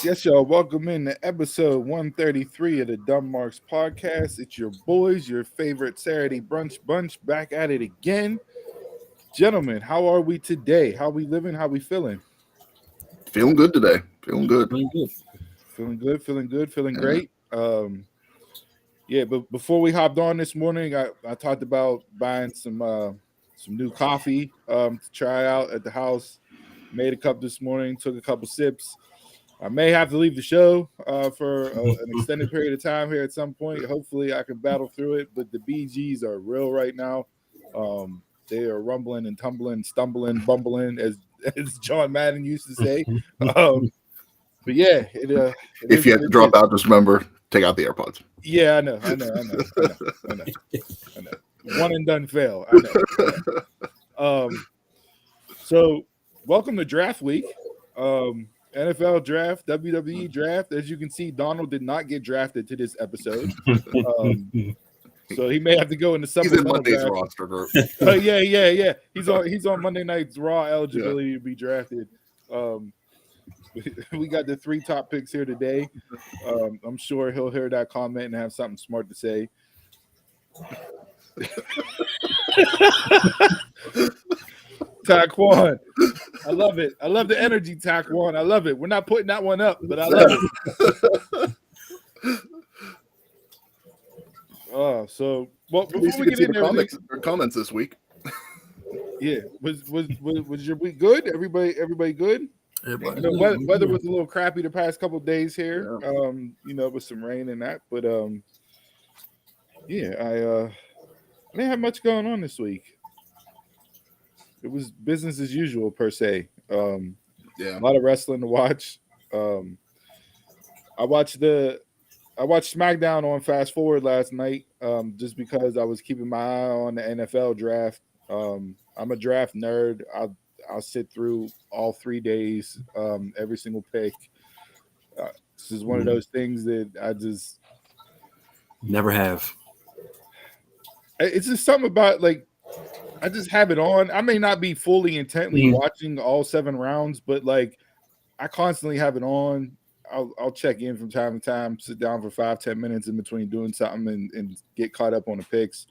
Yes, y'all. Welcome in to episode 133 of the Dumb Marks podcast. It's your boys, your favorite Saturday brunch bunch, back at it again. Gentlemen, how are we today? How we living? How we feeling? Feeling good today. Feeling good. Feeling good, feeling great. But before we hopped on this morning, I talked about buying some new coffee to try out at the house. Made a cup this morning, took a couple sips. I may have to leave the show for an extended period of time here at some point. Hopefully, I can battle through it. But the BGs are real right now. They are rumbling and tumbling, stumbling, bumbling, as John Madden used to say. But yeah, if you have to drop out, just remember, take out the AirPods. Yeah, I know. One and done fail. I know. So welcome to Draft Week. NFL Draft, WWE Draft. As you can see, Donald did not get drafted to this episode. So he may have to go in the supplemental Monday's roster group. Yeah. He's on Monday night's Raw eligibility to be drafted. We got the 3 top picks here today. I'm sure he'll hear that comment and have something smart to say. Taquan, I love it. I love the energy, Taquan. I love it. We're not putting that one up, but I love it. So before we get into comments this week. Yeah, was your week good? Everybody good? Weather was a little crappy the past couple of days here. With some rain and that, but I didn't have much going on this week. It was business as usual per se. A lot of wrestling to watch. I watched SmackDown on Fast Forward last night, just because I was keeping my eye on the NFL draft. I'm a draft nerd. I'll sit through all 3 days, every single pick. This is one of those things that I just never have. It's just something about, like, I just have it on. I may not be fully intently watching all 7 rounds, but like I constantly have it on. I'll check in from time to time, sit down for 5-10 minutes in between doing something and get caught up on the picks.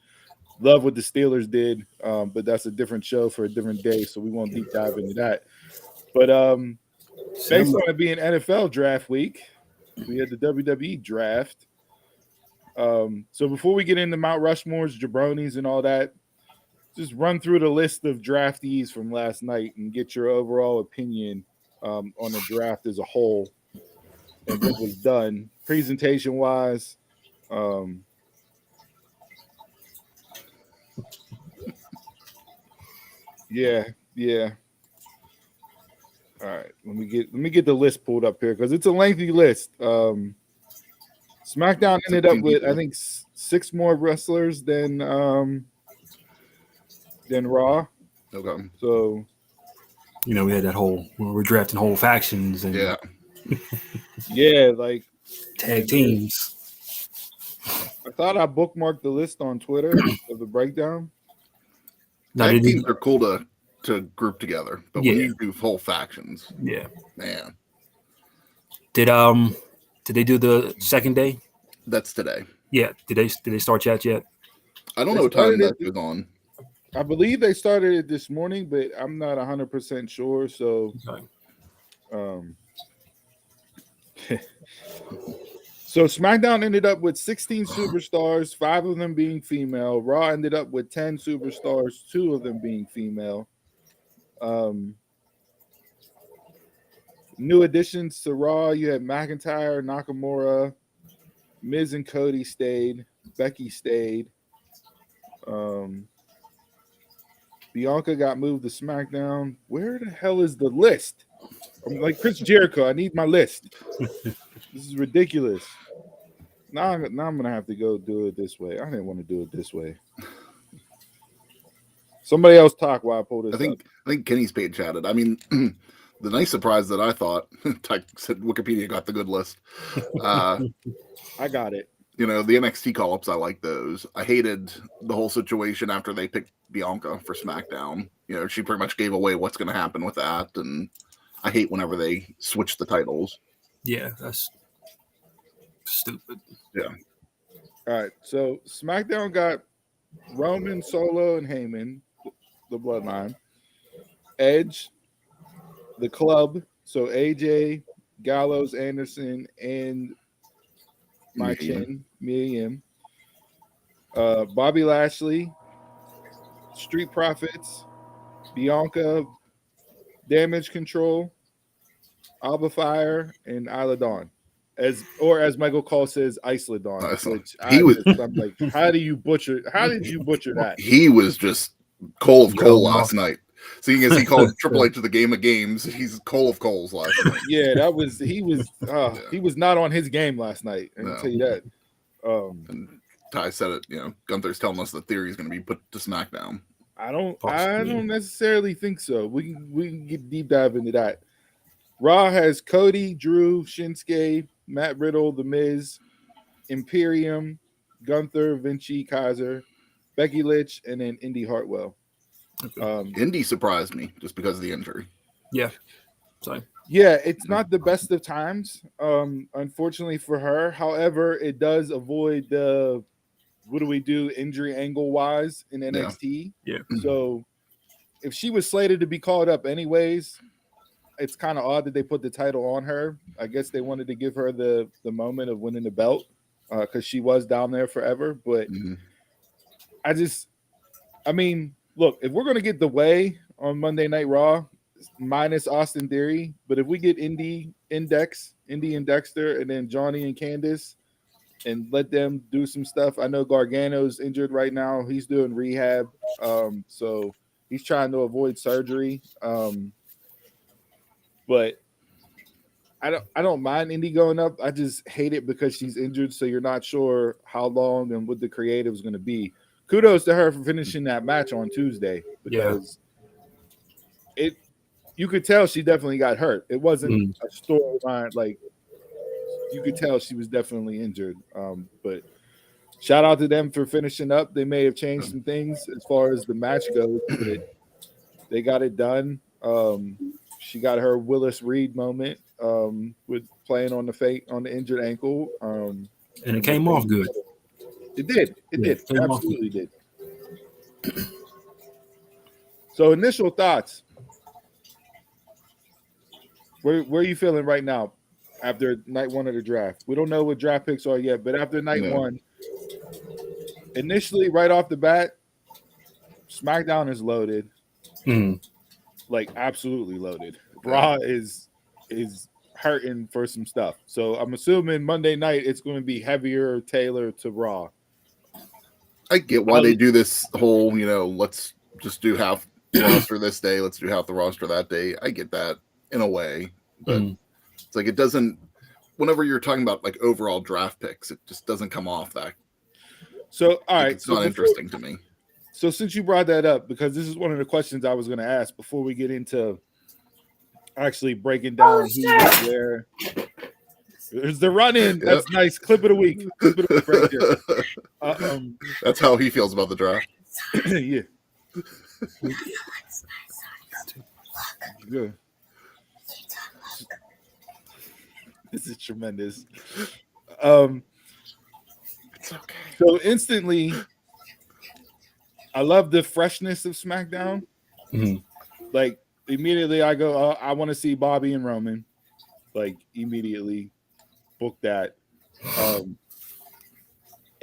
Love what the Steelers did, but that's a different show for a different day, so we won't deep dive into that. But based on it being NFL draft week, we had the WWE draft. So before we get into Mount Rushmore's, jabronis, and all that, just run through the list of draftees from last night and get your overall opinion on the draft as a whole and what was done presentation-wise. Yeah. All right, let me get the list pulled up here because it's a lengthy list. SmackDown ended up with, I think, 6 more wrestlers than Raw. Okay. So, we had that whole we're drafting whole factions and like tag teams. I thought I bookmarked the list on Twitter of the breakdown. Tag teams are cool to group together, but when you do whole factions, man. Did they do the second day? That's today. Yeah. Did they start chat yet? I don't know what time that is on. I believe they started it this morning, but I'm not 100% sure. So, so SmackDown ended up with 16 superstars, 5 of them being female. Raw ended up with 10 superstars, 2 of them being female. New additions to Raw, you had McIntyre, Nakamura, Miz and Cody stayed, Becky stayed. Bianca got moved to SmackDown. Where the hell is the list? I'm like Chris Jericho. I need my list. This is ridiculous. Now I'm going to have to go do it this way. I didn't want to do it this way. Somebody else talk while I pull this up. I think Kenny's page chatted. I mean, the nice surprise that I thought, I said Wikipedia got the good list. I got it. The NXT call-ups, I like those. I hated the whole situation after they picked Bianca for SmackDown. She pretty much gave away what's going to happen with that, and I hate whenever they switch the titles. Yeah, that's stupid. Yeah. All right, so SmackDown got Roman, Solo, and Heyman, the Bloodline, Edge, the Club, so AJ, Gallows, Anderson, and my chin, Mia Yim, Bobby Lashley, Street Profits, Bianca, Damage Control, Alba Fire, and Isla Dawn. As Michael Cole says, Isla Dawn, which I'm like, how did you butcher that? He was just Cole of Cole last night. Seeing as he called Triple H to the Game of Games, he's Cole of Coles last night. Yeah, he was not on his game last night. I can tell you that. And Ty said it, Gunther's telling us the theory is going to be put to SmackDown. I don't necessarily think so. We can get deep dive into that. Raw has Cody, Drew, Shinsuke, Matt Riddle, The Miz, Imperium, Gunther, Vinci, Kaiser, Becky Lynch, and then Indy Hartwell. Indy surprised me just because of the injury. Yeah. So. Yeah, it's not the best of times, unfortunately for her. However, it does avoid the what do we do injury angle wise in NXT. Yeah. So if she was slated to be called up anyways, it's kind of odd that they put the title on her. I guess they wanted to give her the moment of winning the belt because she was down there forever. But I mean, look, if we're going to get the way on Monday Night Raw, minus Austin Theory, but if we get Indy and Dexter, and then Johnny and Candice, and let them do some stuff. I know Gargano's injured right now. He's doing rehab. So he's trying to avoid surgery. But I don't mind Indy going up. I just hate it because she's injured, so you're not sure how long and what the creative is going to be. Kudos to her for finishing that match on Tuesday because you could tell she definitely got hurt. It wasn't a storyline like you could tell she was definitely injured. But shout out to them for finishing up. They may have changed some things as far as the match goes, but they got it done. She got her Willis Reed moment with playing on the injured ankle. And it came off good. It did. It absolutely did. So initial thoughts. Where are you feeling right now after night one of the draft? We don't know what draft picks are yet, but after night one, initially right off the bat, SmackDown is loaded. Like absolutely loaded. Raw is hurting for some stuff. So I'm assuming Monday night it's going to be heavier tailored to Raw. I get why they do this whole, let's just do half the roster this day, let's do half the roster that day. I get that in a way, but it's like it doesn't. Whenever you're talking about like overall draft picks, it just doesn't come off that. So all right, it's not interesting to me. So since you brought that up, because this is one of the questions I was going to ask before we get into actually breaking down who where. There's the run-in. That's nice. Clip of the week. Right there. That's how he feels about the draft. Yeah. Good. This is tremendous. It's okay. So instantly, I love the freshness of SmackDown. Like immediately, I go, I want to see Bobby and Roman. Like immediately. Book that.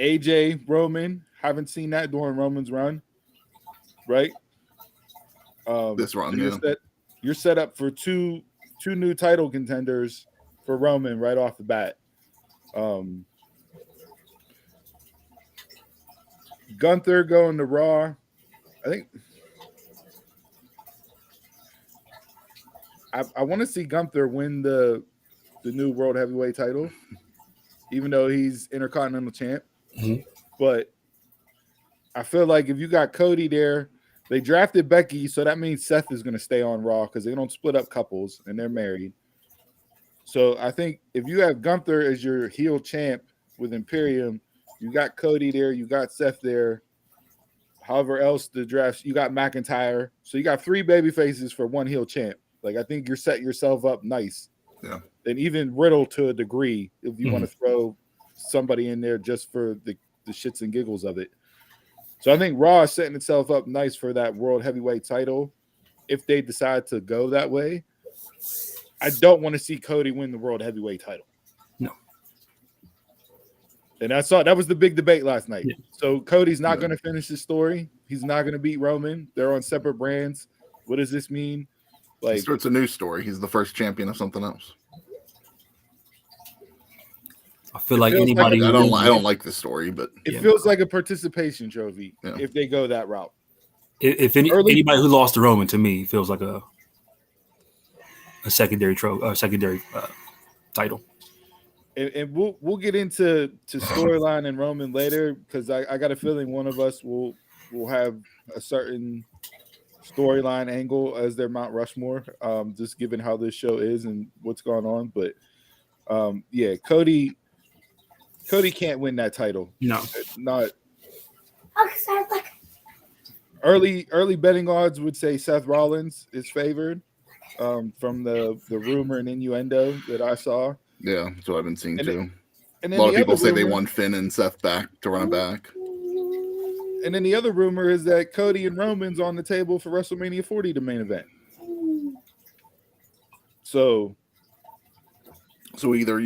AJ Roman, haven't seen that during Roman's run, right? This run, you're set up for two new title contenders for Roman right off the bat. Gunther going to Raw. I think I want to see Gunther win the new World Heavyweight title, even though he's Intercontinental champ. But I feel like if you got Cody there, they drafted Becky, so that means Seth is going to stay on Raw because they don't split up couples and they're married. So I think if you have Gunther as your heel champ with Imperium, you got Cody there, you got Seth there. However else the draft, you got McIntyre. So you got 3 baby faces for 1 heel champ. Like I think you're setting yourself up nice Yeah. And even Riddle to a degree, if you want to throw somebody in there just for the shits and giggles of it. So I think Raw is setting itself up nice for that World Heavyweight title if they decide to go that way. I don't want to see Cody win the World Heavyweight title. No. And I saw that was the big debate last night. Yeah. So Cody's not going to finish his story. He's not going to beat Roman. They're on separate brands. What does this mean? Like, he starts a new story. He's the first champion of something else. I feel like anybody. I don't like the story, but it feels like a participation trophy if they go that route. If anybody who lost to Roman, to me, feels like a secondary title. And we'll get into storyline and Roman later because I got a feeling one of us will have a certain storyline angle as their Mount Rushmore, just given how this show is and what's going on. But Cody can't win that title. No, not. Early betting odds would say Seth Rollins is favored from the rumor and innuendo that I saw. Yeah, that's what I've been seeing too. And a lot of people say they want Finn and Seth back to run it back. And then the other rumor is that Cody and Roman's on the table for WrestleMania 40, the main event. So either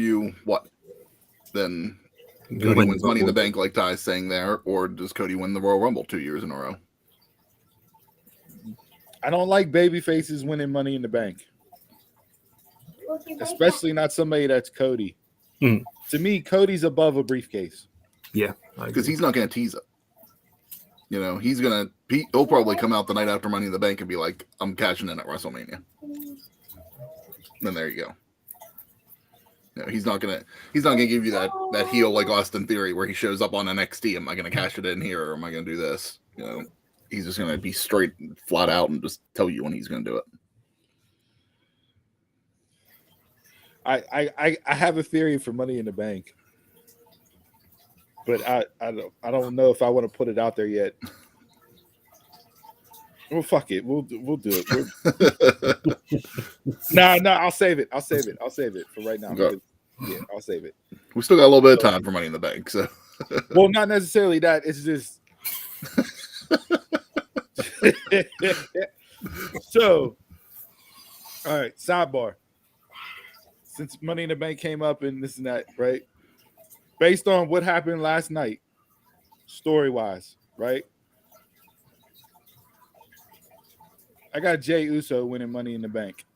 then Cody wins Money in the Bank like Ty's saying there, or does Cody win the Royal Rumble 2 years in a row? I don't like baby faces winning Money in the Bank. Especially not somebody that's Cody. To me, Cody's above a briefcase. Yeah. Because he's not going to tease it. You know, he'll probably come out the night after Money in the Bank and be like, I'm cashing in at WrestleMania. Then there you go. You know, he's not gonna give you that heel like Austin Theory where he shows up on NXT. Am I gonna cash it in here or am I gonna do this? You know, he's just gonna be straight, flat out, and just tell you when he's gonna do it. I have a theory for Money in the Bank, but I don't know if I want to put it out there yet. Well, fuck it. We'll do it. No, I'll save it. I'll save it for right now. Okay. Yeah, I'll save it. We still got a little bit of time for Money in the Bank, so. Well, not necessarily that. It's just. So, all right. Sidebar. Since Money in the Bank came up and this and that, right? Based on what happened last night, story-wise, right? I got Jey Uso winning Money in the Bank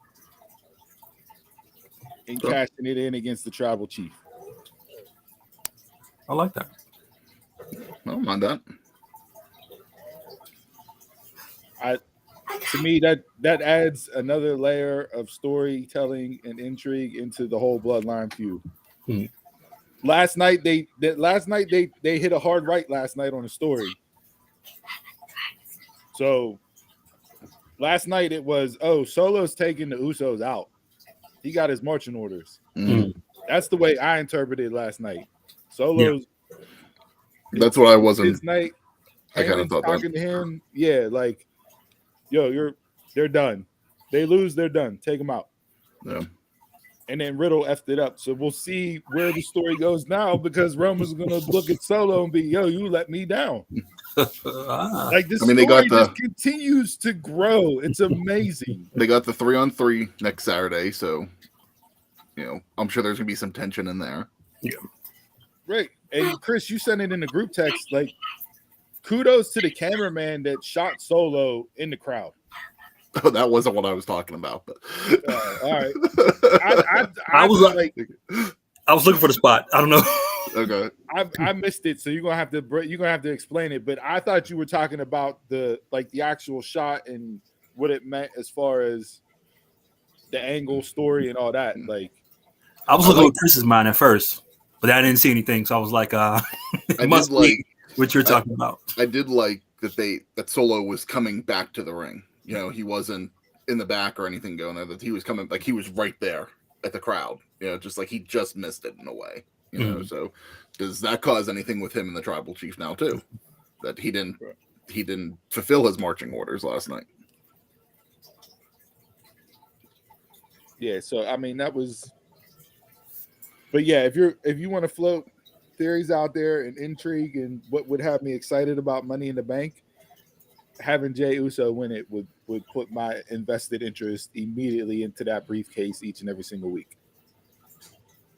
and cashing it in against the Tribal Chief. I like that. I don't mind that. To me, that adds another layer of storytelling and intrigue into the whole Bloodline feud. Last night they hit a hard right last night on the story. So last night it was, Solo's taking the Usos out. He got his marching orders. That's the way I interpreted last night. Solo's. Yeah. That's what I wasn't. This night, I kind of thought talking to him. Yeah, like, they're done. They lose, they're done. Take them out. Yeah. And then Riddle effed it up. So we'll see where the story goes now because Roman's going to look at Solo and be, you let me down. Like this story just continues to grow. It's amazing. They got the 3-on-3 next Saturday, so I'm sure there's gonna be some tension in there. Yeah. Right. And Chris, you sent it in the group text. Like, kudos to the cameraman that shot Solo in the crowd. Oh, that wasn't what I was talking about. But all right. I was looking for the spot. I don't know. Okay. I missed it, so you're gonna have to explain it. But I thought you were talking about the actual shot and what it meant as far as the angle, story, and all that. Like, I was looking at Chris's mind at first, but I didn't see anything. So I was like, it must be what you're talking about. I did like that Solo was coming back to the ring. He wasn't in the back or anything going there. That he was coming, like he was right there at the crowd. Just like he just missed it in a way. So does that cause anything with him and the Tribal Chief now too? That he didn't fulfill his marching orders last night. Yeah, so I mean that was, but yeah, if you want to float theories out there and intrigue and what would have me excited about Money in the Bank, having Jey Uso win it would put my invested interest immediately into that briefcase each and every single week.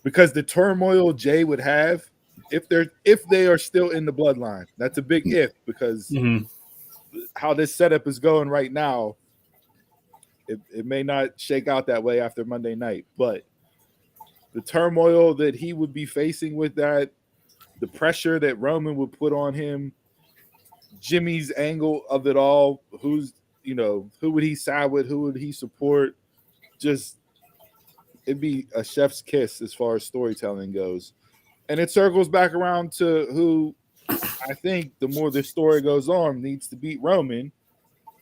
Because the turmoil Jey would have if they are still in the bloodline, that's a big if because how this setup is going right now, it may not shake out that way after Monday night, but the turmoil that he would be facing with that, the pressure that Roman would put on him, Jimmy's angle of it all, who would he side with, who would he support, just it'd be a chef's kiss as far as storytelling goes. And it circles back around to who I think the more the story goes on needs to beat Roman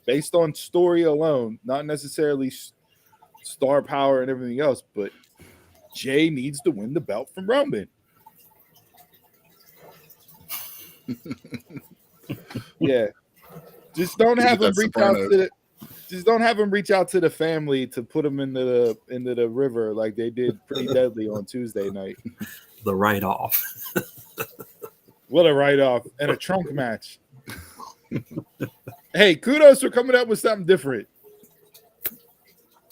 based on story alone, not necessarily star power and everything else, but Jey needs to win the belt from Roman. Yeah. Just don't have him reach out to the family to put him into the river like they did Pretty Deadly on Tuesday night. The write-off. What a write-off and a trunk match. Hey, kudos for coming up with something different.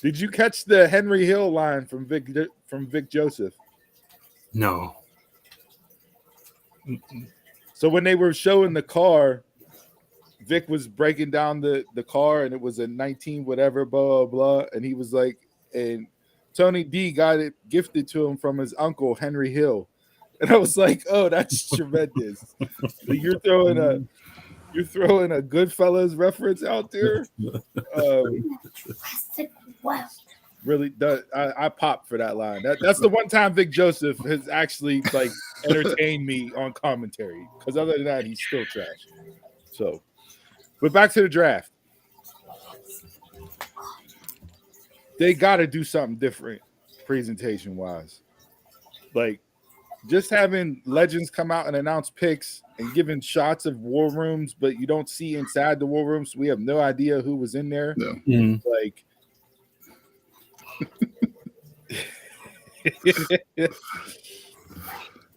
Did you catch the Henry Hill line from Vic Joseph? No. So when they were showing the car, Vic was breaking down the car and it was a 19 whatever, blah, blah, blah. And he was like, and Tony D got it gifted to him from his uncle, Henry Hill. And I was like, oh, that's tremendous. You're throwing a Goodfellas reference out there. Really, I popped for that line. That's the one time Vic Joseph has actually like entertained me on commentary. Because other than that, he's still trash. So, but back to the draft. They got to do something different, presentation wise. Like, just having legends come out and announce picks and giving shots of war rooms, but you don't see inside the war rooms. So we have no idea who was in there. No. Like,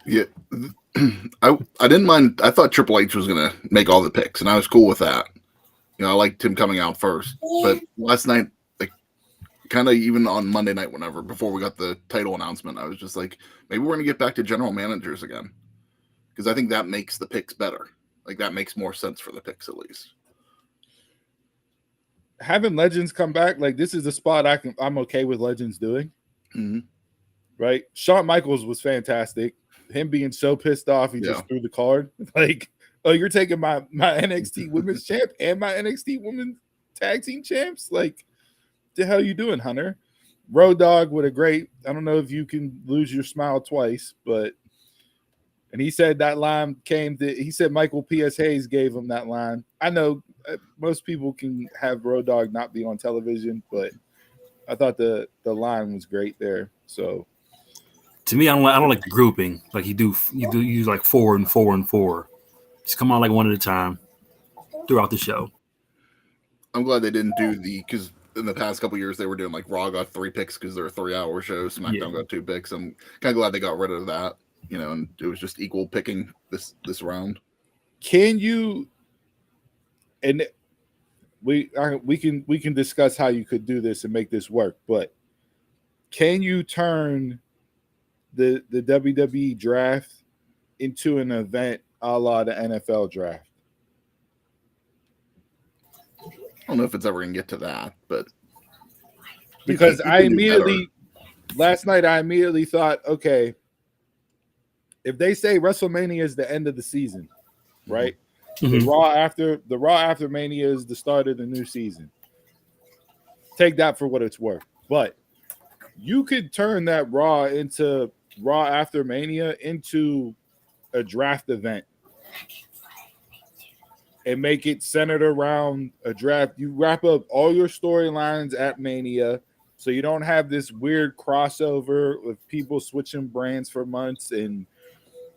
yeah, I didn't mind. I thought Triple H was gonna make all the picks, and I was cool with that. You know, I liked him coming out first, but last night, like, kind of even on Monday night, whenever before we got the title announcement, I was just like, maybe we're gonna get back to general managers again, because I think that makes the picks better. Like, that makes more sense for the picks, at least. Having legends come back, like, this is a spot I'm okay with legends doing. Mm-hmm. Right? Shawn Michaels was fantastic. Him being so pissed off, he just threw the card. Like, oh, you're taking my NXT Women's Champ and my NXT Women's Tag Team Champs? Like, the hell you doing, Hunter? Road Dogg with a great, I don't know if you can lose your smile twice, but, and he said that line he said Michael P.S. Hayes gave him that line. I know most people can have Road Dogg not be on television, but I thought the line was great there. So, to me, I don't like the grouping. Like you do like 4 and 4 and 4. Just come on like one at a time throughout the show. I'm glad they didn't do because in the past couple years they were doing like Raw got 3 picks because they're a 3-hour show. SmackDown got 2 picks. I'm kind of glad they got rid of that. You know, and it was just equal picking this round. Can you? And we can discuss how you could do this and make this work, but can you turn the WWE draft into an event a la the NFL draft? I don't know if it's ever going to get to that, but because last night I immediately thought, okay, if they say WrestleMania is the end of the season, right? Mm-hmm. The Raw after Mania is the start of the new season. Take that for what it's worth. But you could turn that Raw after Mania into a draft event and make it centered around a draft. You wrap up all your storylines at Mania, so you don't have this weird crossover with people switching brands for months and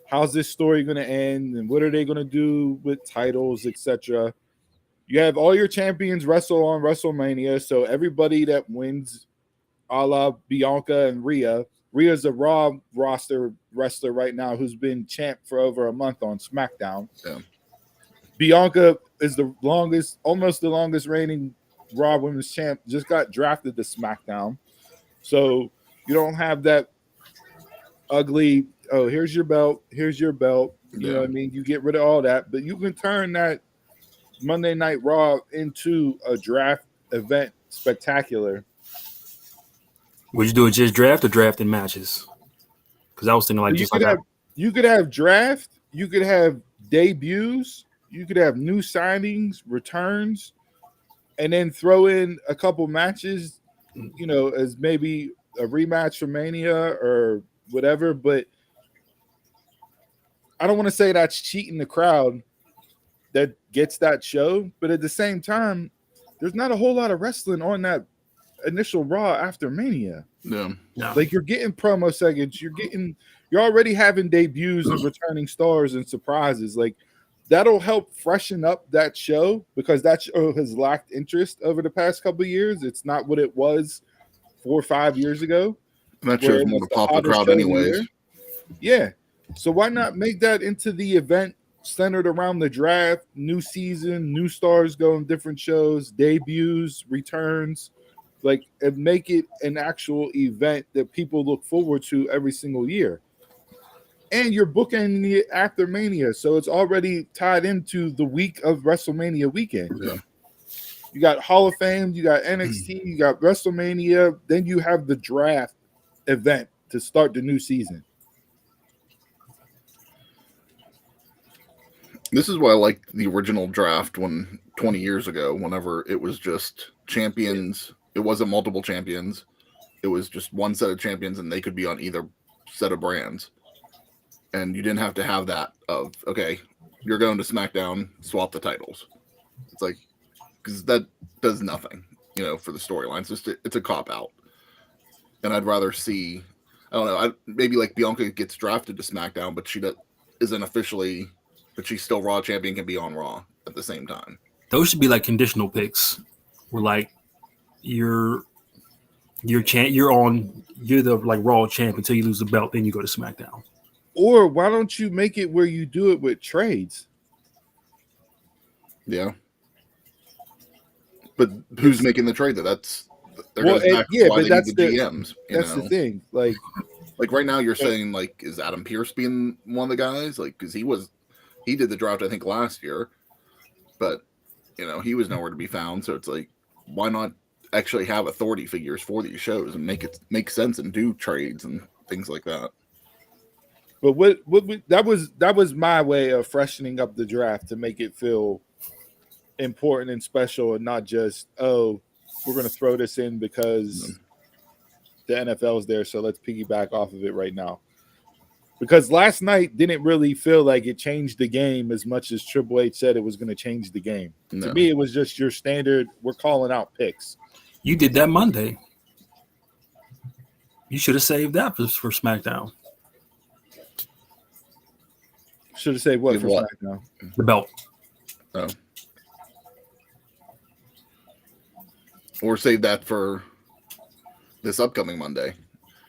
how's this story going to end and what are they going to do with titles, etc. You have all your champions wrestle on WrestleMania, so everybody that wins a la Bianca and Rhea. Rhea's a Raw roster wrestler right now who's been champ for over a month on SmackDown. Yeah. Bianca is almost the longest reigning Raw Women's Champ. Just got drafted to SmackDown, so you don't have that ugly. Oh, here's your belt. Here's your belt. You know what I mean? You get rid of all that, but you can turn that Monday Night Raw into a draft event spectacular. Would you do it just draft or draft in matches? Because I was thinking like you could have draft, you could have debuts, you could have new signings, returns, and then throw in a couple matches, you know, as maybe a rematch for Mania or whatever. But I don't want to say that's cheating the crowd that gets that show, but at the same time, there's not a whole lot of wrestling on that initial Raw after Mania. Yeah. Like you're getting promo segments, you're already having debuts and returning stars and surprises. Like that'll help freshen up that show because that show has lacked interest over the past couple of years. It's not what it was 4 or 5 years ago. That show's more to pop the crowd anyways. Yeah. So why not make that into the event centered around the draft, new season, new stars going different shows, debuts, returns, like, and make it an actual event that people look forward to every single year. And you're booking it after Mania, so it's already tied into the week of WrestleMania weekend. Yeah. You got Hall of Fame, you got NXT, you got WrestleMania, then you have the draft event to start the new season. This is why I liked the original draft 20 years ago, whenever it was just champions. It wasn't multiple champions. It was just one set of champions, and they could be on either set of brands. And you didn't have to have that of, okay, you're going to SmackDown, swap the titles. It's like, because that does nothing, you know, for the storylines. It's a cop-out. And I'd rather see, I don't know, maybe like Bianca gets drafted to SmackDown, but she isn't officially, but she's still Raw champion, can be on Raw at the same time. Those should be like conditional picks. Where like you're the like Raw champ until you lose the belt, then you go to SmackDown. Or why don't you make it where you do it with trades? Yeah. But who's making the trade? That's but that's the GMs. That's the thing. Like right now, you're saying like, is Adam Pearce being one of the guys? Like, because he did the draft I think last year, but you know he was nowhere to be found. So it's like, why not actually have authority figures for these shows and make sense and do trades and things like that? But that was my way of freshening up the draft to make it feel important and special, and not just, oh, we're going to throw this in because the NFL is there, so let's piggyback off of it right now. Because last night didn't really feel like it changed the game as much as Triple H said it was going to change the game. No. To me, it was just your standard, we're calling out picks. You did that Monday. You should have saved that for SmackDown. Should have saved what for SmackDown? The belt. Oh. Or save that for this upcoming Monday.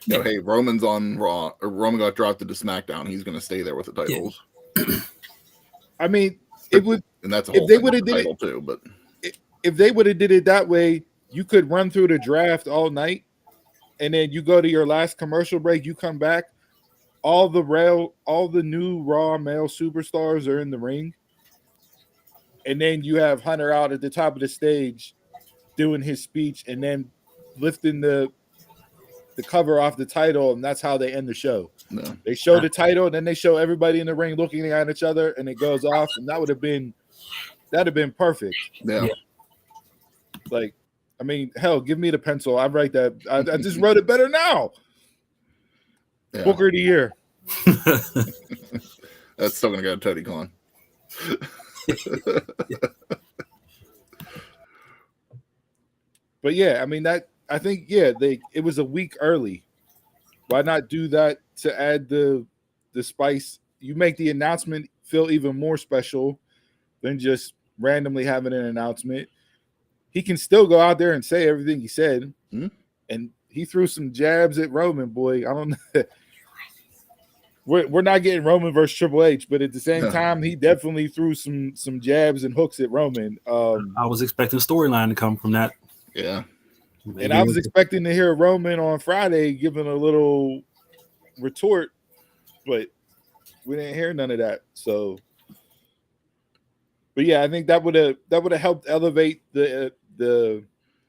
You know, hey, Roman's on Raw, or Roman got drafted to SmackDown. He's going to stay there with the titles. Yeah. I mean, it would, and that's a whole if they would have did it too. But if they would have did it that way, you could run through the draft all night, and then you go to your last commercial break. You come back, all the new Raw male superstars are in the ring, and then you have Hunter out at the top of the stage doing his speech, and then lifting the cover off the title, and that's how they end the show. No. They show the title, and then they show everybody in the ring looking at each other, and it goes off, and that'd have been perfect. Yeah. Like, I mean, hell, give me the pencil. I write that. I just wrote it better now. Yeah. Booker of the year. That's still gonna go to Tony Khan. But yeah, I mean I think it was a week early. Why not do that to add the spice? You make the announcement feel even more special than just randomly having an announcement. He can still go out there and say everything he said, and he threw some jabs at Roman, boy. I don't know. We're not getting Roman versus Triple H, but at the same time, he definitely threw some jabs and hooks at Roman. I was expecting a storyline to come from that. Yeah. Maybe. And I was expecting to hear Roman on Friday giving a little retort, but we didn't hear none of that. So, but yeah, I think that would have helped elevate the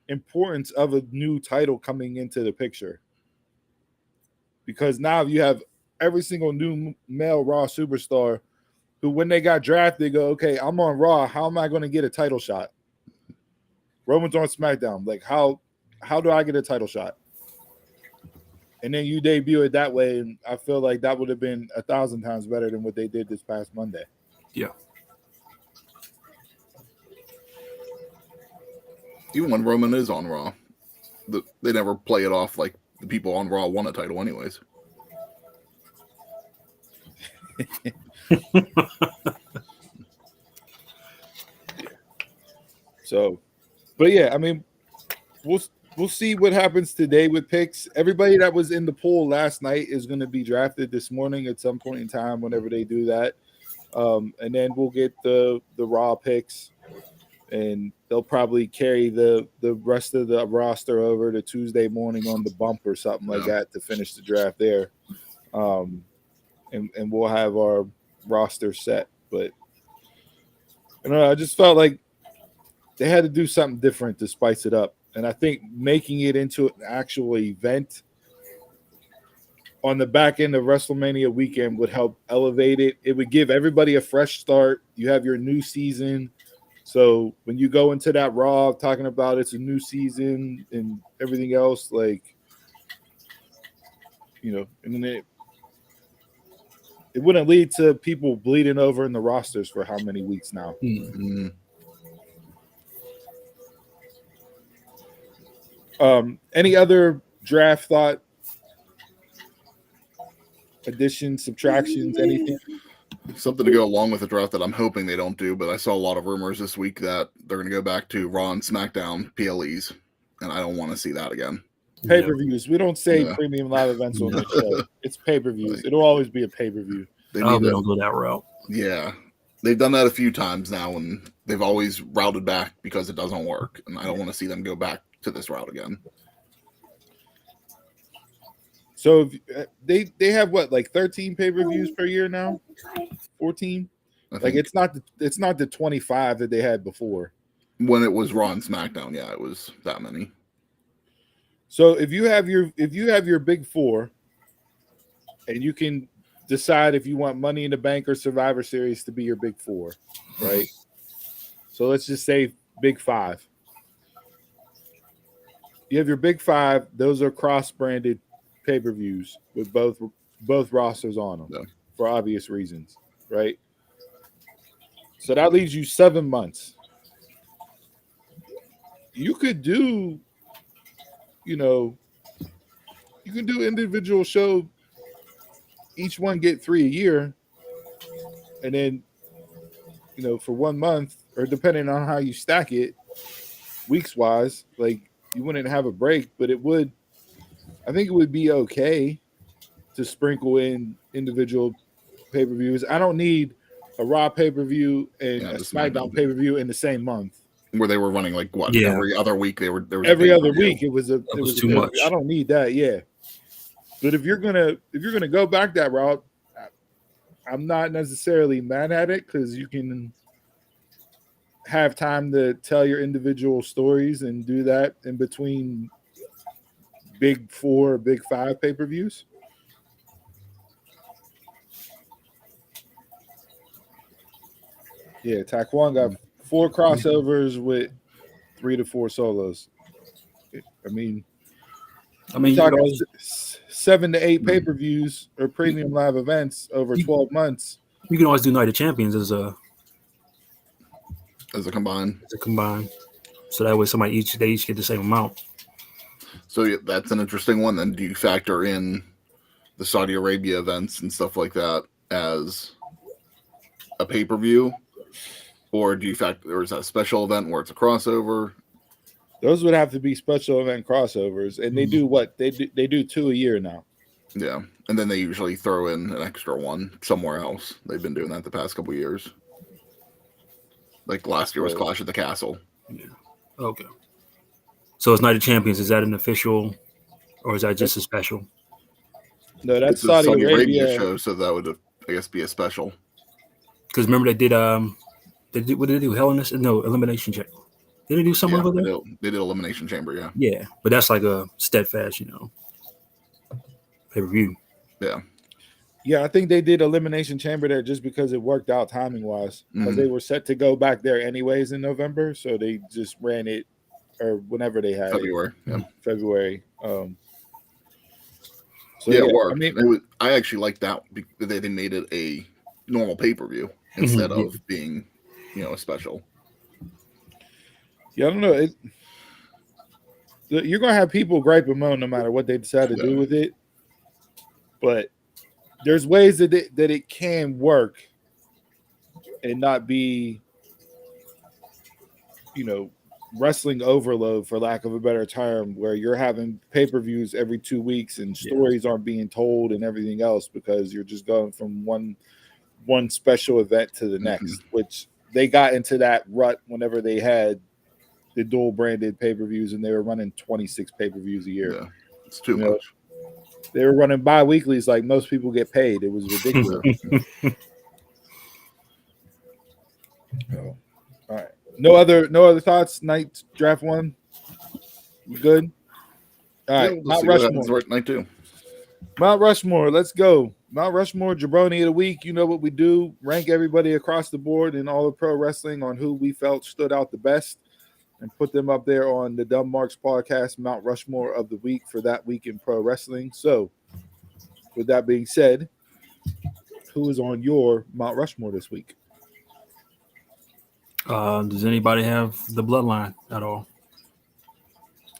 importance of a new title coming into the picture, because now you have every single new male Raw superstar who, when they got drafted, go, okay, I'm on Raw. How am I going to get a title shot? Roman's on SmackDown. Like, how do I get a title shot? And then you debut it that way, and I feel like that would have been 1,000 times better than what they did this past Monday. Yeah. Even when Roman is on Raw, they never play it off like the people on Raw won a title anyways. So, but yeah, I mean, we'll see what happens today with picks. Everybody that was in the pool last night is going to be drafted this morning at some point in time, whenever they do that. And then we'll get the Raw picks, and they'll probably carry the rest of the roster over to Tuesday morning on the bump or something like that to finish the draft there. And we'll have our roster set. But I don't know, I just felt like they had to do something different to spice it up. And I think making it into an actual event on the back end of WrestleMania weekend would help elevate it. It would give everybody a fresh start. You have your new season. So when you go into that Raw talking about it's a new season and everything else, like, you know, and then it wouldn't lead to people bleeding over in the rosters for how many weeks now. Mm-hmm. Any other draft thought? Additions, subtractions, anything? Something to go along with the draft that I'm hoping they don't do, but I saw a lot of rumors this week that they're going to go back to Raw and SmackDown PLEs, and I don't want to see that again. Pay-per-views. We don't say premium live events on this show. It's pay-per-views. It'll always be a pay-per-view. They don't go that route. Yeah. They've done that a few times now, and they've always routed back because it doesn't work, and I don't want to see them go back to this route again. So they have what, like 13 pay-per-views per year now? 14? Like it's not the 25 that they had before. When it was Raw and SmackDown, yeah, it was that many. So if you have your big four, and you can decide if you want Money in the Bank or Survivor Series to be your big four, right? So let's just say big five. You have your big five; those are cross-branded pay-per-views with both rosters on them for obvious reasons, right? So that leaves you 7 months. You could do, you can do individual show, each one get 3 a year, and then, for 1 month, or depending on how you stack it, weeks-wise, like, you wouldn't have a break, but I think it would be okay to sprinkle in individual pay-per-views. I don't need a Raw pay-per-view and a SmackDown pay-per-view in the same month. Where they were running like what? Yeah. Every other week there was every other week. It was too much. I don't need that. Yeah, but if you're gonna go back that route, I'm not necessarily mad at it, because you can have time to tell your individual stories and do that in between big four, big five pay-per-views. Yeah, Taekwon got 4 crossovers with 3 to 4 solos. I mean, you talking 7 to 8 pay-per-views or premium live events over 12 months. You can always do Night of Champions as a combined. So that way they each get the same amount. So yeah, that's an interesting one. Then do you factor in the Saudi Arabia events and stuff like that as a pay-per-view? Or do you or is that a special event where it's a crossover? Those would have to be special event crossovers, and they do what they do 2 a year now. Yeah, and then they usually throw in an extra one somewhere else. They've been doing that the past couple of years. Like last year was Clash of the Castle. Yeah. Okay. So it's Night of Champions. Is that an official, or is that just a special? No, that's it's a Saudi Arabia show, so that would, I guess, be a special. Because remember they did what did they do? Hell in this? No, Elimination Chamber. Did they do something over there? They did Elimination Chamber, yeah. Yeah, but that's like a steadfast, pay-per-view. Yeah. Yeah, I think they did Elimination Chamber there just because it worked out timing-wise. Because they were set to go back there anyways in November, so they just ran it, or whenever they had February. it. Yeah. February. So yeah, it worked. I mean, I actually like that they made it a normal pay-per-view instead of being, a special. Yeah, I don't know. You're gonna have people gripe and moan no matter what they decide to do with it, but there's ways that it can work and not be, wrestling overload, for lack of a better term, where you're having pay-per-views every 2 weeks and stories aren't being told and everything else because you're just going from one special event to the next, which they got into that rut whenever they had the dual branded pay-per-views and they were running 26 pay-per-views a year. Yeah, it's too much. They were running bi-weeklies like most people get paid. It was ridiculous. All right. No other thoughts? Night Draft 1? You good? All right. Mount Rushmore. Night 2. Mount Rushmore. Let's go. Mount Rushmore, Jabroni of the Week. You know what we do. Rank everybody across the board in all of pro wrestling on who we felt stood out the best and put them up there on the Dumb Marks podcast, Mount Rushmore of the Week for that week in pro wrestling. So, with that being said, who is on your Mount Rushmore this week? Does anybody have the bloodline at all?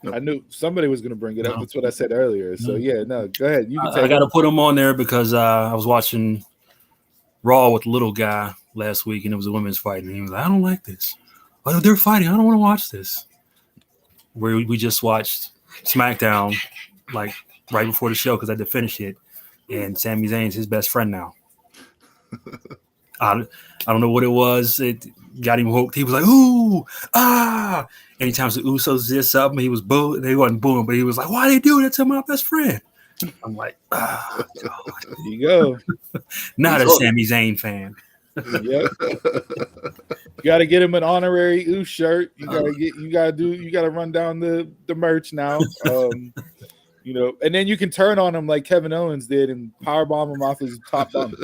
Nope. I knew somebody was going to bring it up. That's what I said earlier. So, go ahead. You can I got to put him on there because I was watching Raw with the little guy last week, and it was a women's fight, and he was like, I don't like this. Oh, they're fighting. I don't want to watch this. We just watched SmackDown like right before the show because I had to finish it, and Sami Zayn's his best friend now. I don't know what it was. It got him hooked. He was like, ooh, ah. Anytime the Usos did something, he was booing. They wasn't booing, but he was like, why are they doing that to my best friend? I'm like, God. There you go. Not a Sami Zayn fan. Yep. You got to get him an honorary Uso shirt. You got to run down the merch now. And then you can turn on him like Kevin Owens did and powerbomb him off his top bump.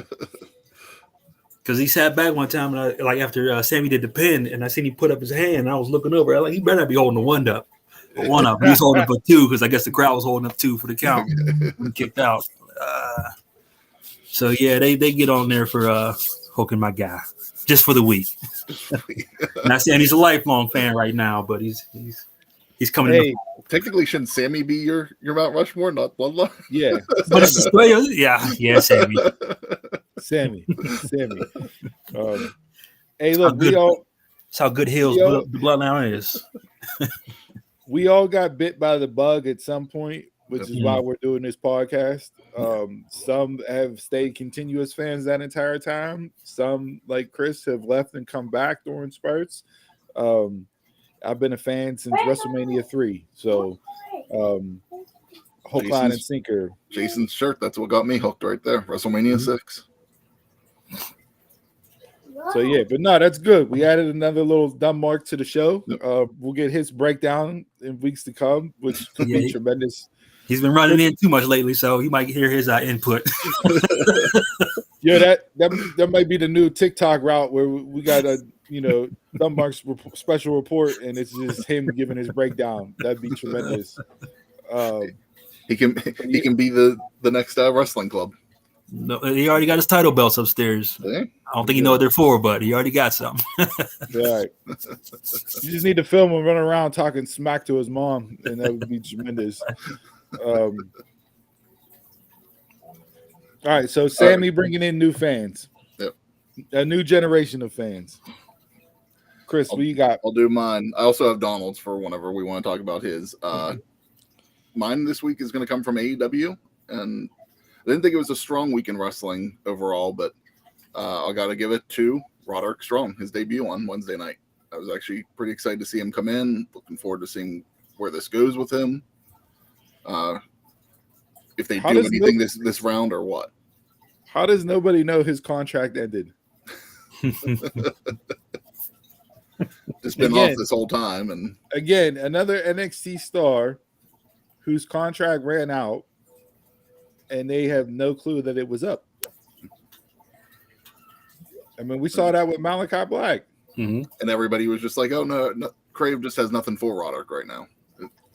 Because he sat back one time, and after Sammy did the pin, and I seen he put up his hand, and I was looking over. I was like, he better not be holding the one up. He was holding up a 2 because I guess the crowd was holding up 2 for the count when he kicked out. So yeah, they get on there for hooking my guy just for the week. Not saying he's a lifelong fan right now, but he's coming. Hey, technically, shouldn't Sammy be your Mount Rushmore, not Bloodline? Yeah, but it's Sammy. Hey, look, that's how good heels the bloodline is. We all got bit by the bug at some point, which is why we're doing this podcast. Some have stayed continuous fans that entire time. Some, like Chris, have left and come back during spurts. I've been a fan since WrestleMania 3, so hook, line, and sinker. Jason's shirt, that's what got me hooked right there. WrestleMania 6. So yeah, but no, that's good. We added another little dumb mark to the show. We'll get his breakdown in weeks to come, which could be tremendous. He's been running in too much lately, so you might hear his input. Yeah, that might be the new TikTok route where we got a dumb marks special report, and it's just him giving his breakdown. That'd be tremendous. He can be the next wrestling club. No, he already got his title belts upstairs. I don't think you know what they're for, but he already got some. Right. You just need to film him running around talking smack to his mom, and that would be tremendous. All right, so Sammy bringing in new fans. Yep. A new generation of fans. Chris, what you got? I'll do mine. I also have Donald's for whenever we want to talk about his. Mine this week is going to come from AEW, and I didn't think it was a strong week in wrestling overall, but I got to give it to Roderick Strong, his debut on Wednesday night. I was actually pretty excited to see him come in. Looking forward to seeing where this goes with him. If they do anything this round or what. How does nobody know his contract ended? It's been off this whole time, and again, another NXT star whose contract ran out, and they have no clue that it was up. I mean, we saw that with Malachi Black, and everybody was just like, "Oh no, Crave just has nothing for Roderick right now.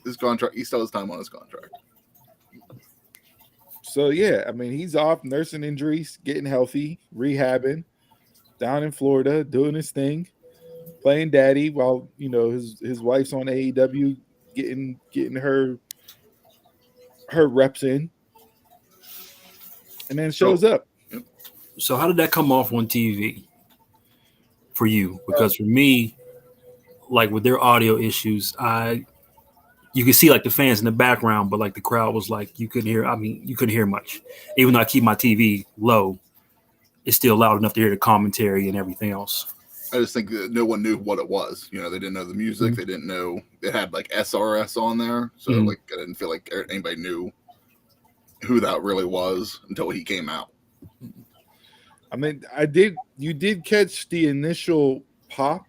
His contract, he still has time on his contract." So yeah, I mean, he's off nursing injuries, getting healthy, rehabbing, down in Florida, doing his thing, playing daddy while his wife's on AEW, getting her reps in, and then shows up. So how did that come off on TV for you? Because for me, like with their audio issues, you could see like the fans in the background, but like the crowd was like you couldn't hear. I mean, you couldn't hear much. Even though I keep my TV low, it's still loud enough to hear the commentary and everything else. I just think that no one knew what it was. They didn't know the music. They didn't know it had like SRS on there. So like I didn't feel like anybody knew who that really was until he came out. I mean, you did catch the initial pop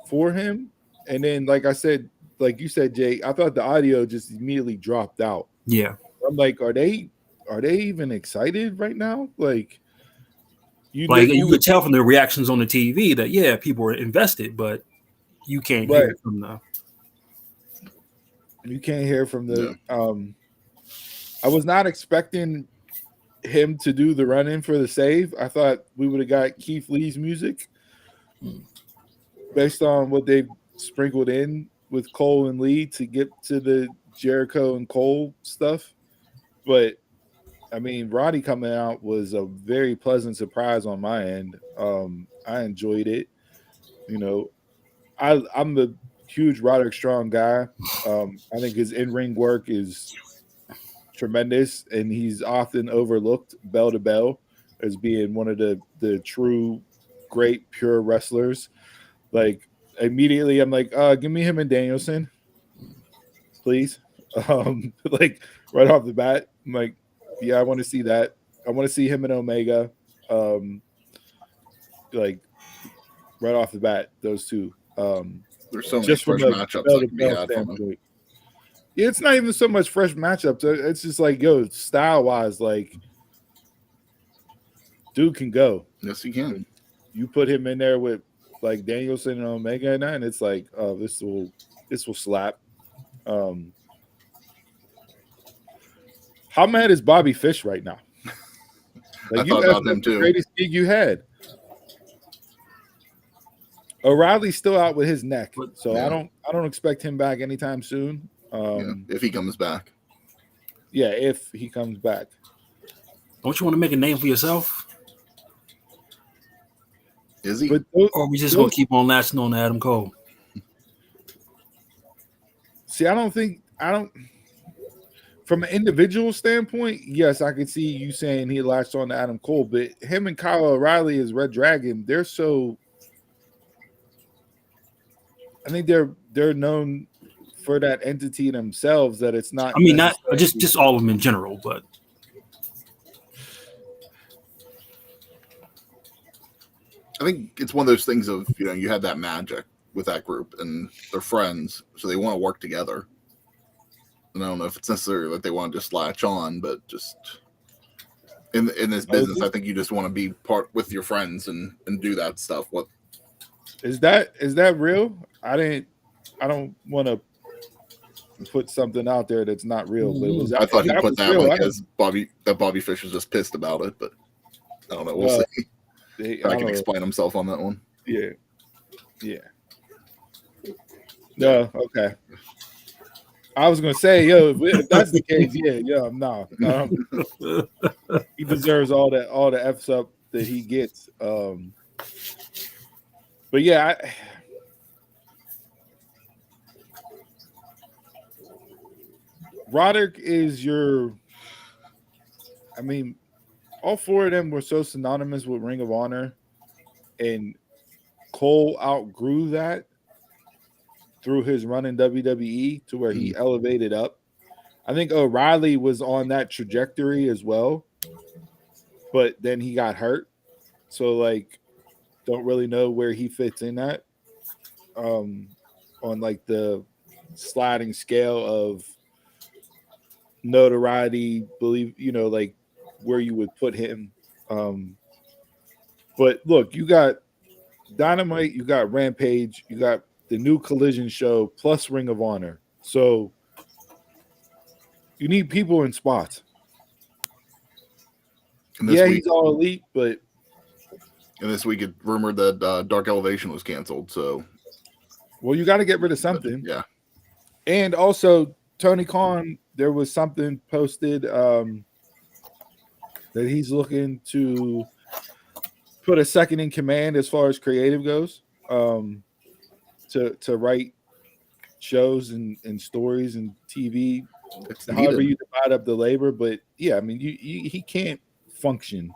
for him. And then, like I said, like you said, Jay, I thought the audio just immediately dropped out. Yeah. I'm like, are they even excited right now? Like, you could tell from the reactions on the TV that people were invested, but you can't hear it from the. You can't hear from the. I was not expecting him to do the run-in for the save. I thought we would have got Keith Lee's music based on what they sprinkled in with Cole and Lee to get to the Jericho and Cole stuff. But I mean, Roddy coming out was a very pleasant surprise on my end. I enjoyed it. I'm the huge Roderick Strong guy. I think his in-ring work is tremendous, and he's often overlooked bell to bell as being one of the true great pure wrestlers. Like immediately I'm like, give me him and Danielson, please. Like right off the bat, I'm like, yeah, I want to see that. I want to see him and Omega. Like right off the bat, those two. There's so many fresh matchups that can be had from him. Yeah, it's not even so much fresh matchups. It's just like, style wise, like, dude can go. Yes, he can. You put him in there with like Danielson and Omega and it's like, oh, this will slap. How mad is Bobby Fish right now? Like, I thought about him too. The greatest gig you had. O'Reilly's still out with his neck, so I don't expect him back anytime soon. If he comes back. Yeah, if he comes back. Don't you want to make a name for yourself? Is he? Or are we just going to keep on latching on to Adam Cole? See, I don't. From an individual standpoint, yes, I could see you saying he latched on to Adam Cole, but him and Kyle O'Reilly as Red Dragon, they're so. I think they're known for that entity themselves that it's not. I mean, not just all of them in general, but I think it's one of those things of you have that magic with that group and they're friends, so they want to work together. And I don't know if it's necessary that they want to just latch on, but just in this business, I think you just want to be part with your friends and do that stuff. What is that real? I don't want to put something out there that's not real. But it was, I thought he put that real, because Bobby Fish was just pissed about it, but I don't know. We'll see. I can explain himself on that one. Yeah. No, okay. I was gonna say, if that's the case, no. He deserves all the F's up that he gets. But yeah, Roderick is your. I mean, all four of them were so synonymous with Ring of Honor, and Cole outgrew that through his run in WWE to where he elevated up. I think O'Reilly was on that trajectory as well, but then he got hurt. So, like, don't really know where he fits in at on, like, the sliding scale of notoriety, like, where you would put him. But, look, you got Dynamite, you got Rampage, you got the new Collision show, plus Ring of Honor. So, you need people in spots. He's all elite, but and this week it rumored that Dark Elevation was canceled. So, well, you got to get rid of something. Yeah, and also Tony Khan, there was something posted that he's looking to put a second in command as far as creative goes, to write shows and stories and TV. However you divide up the labor, but yeah, I mean, he can't function.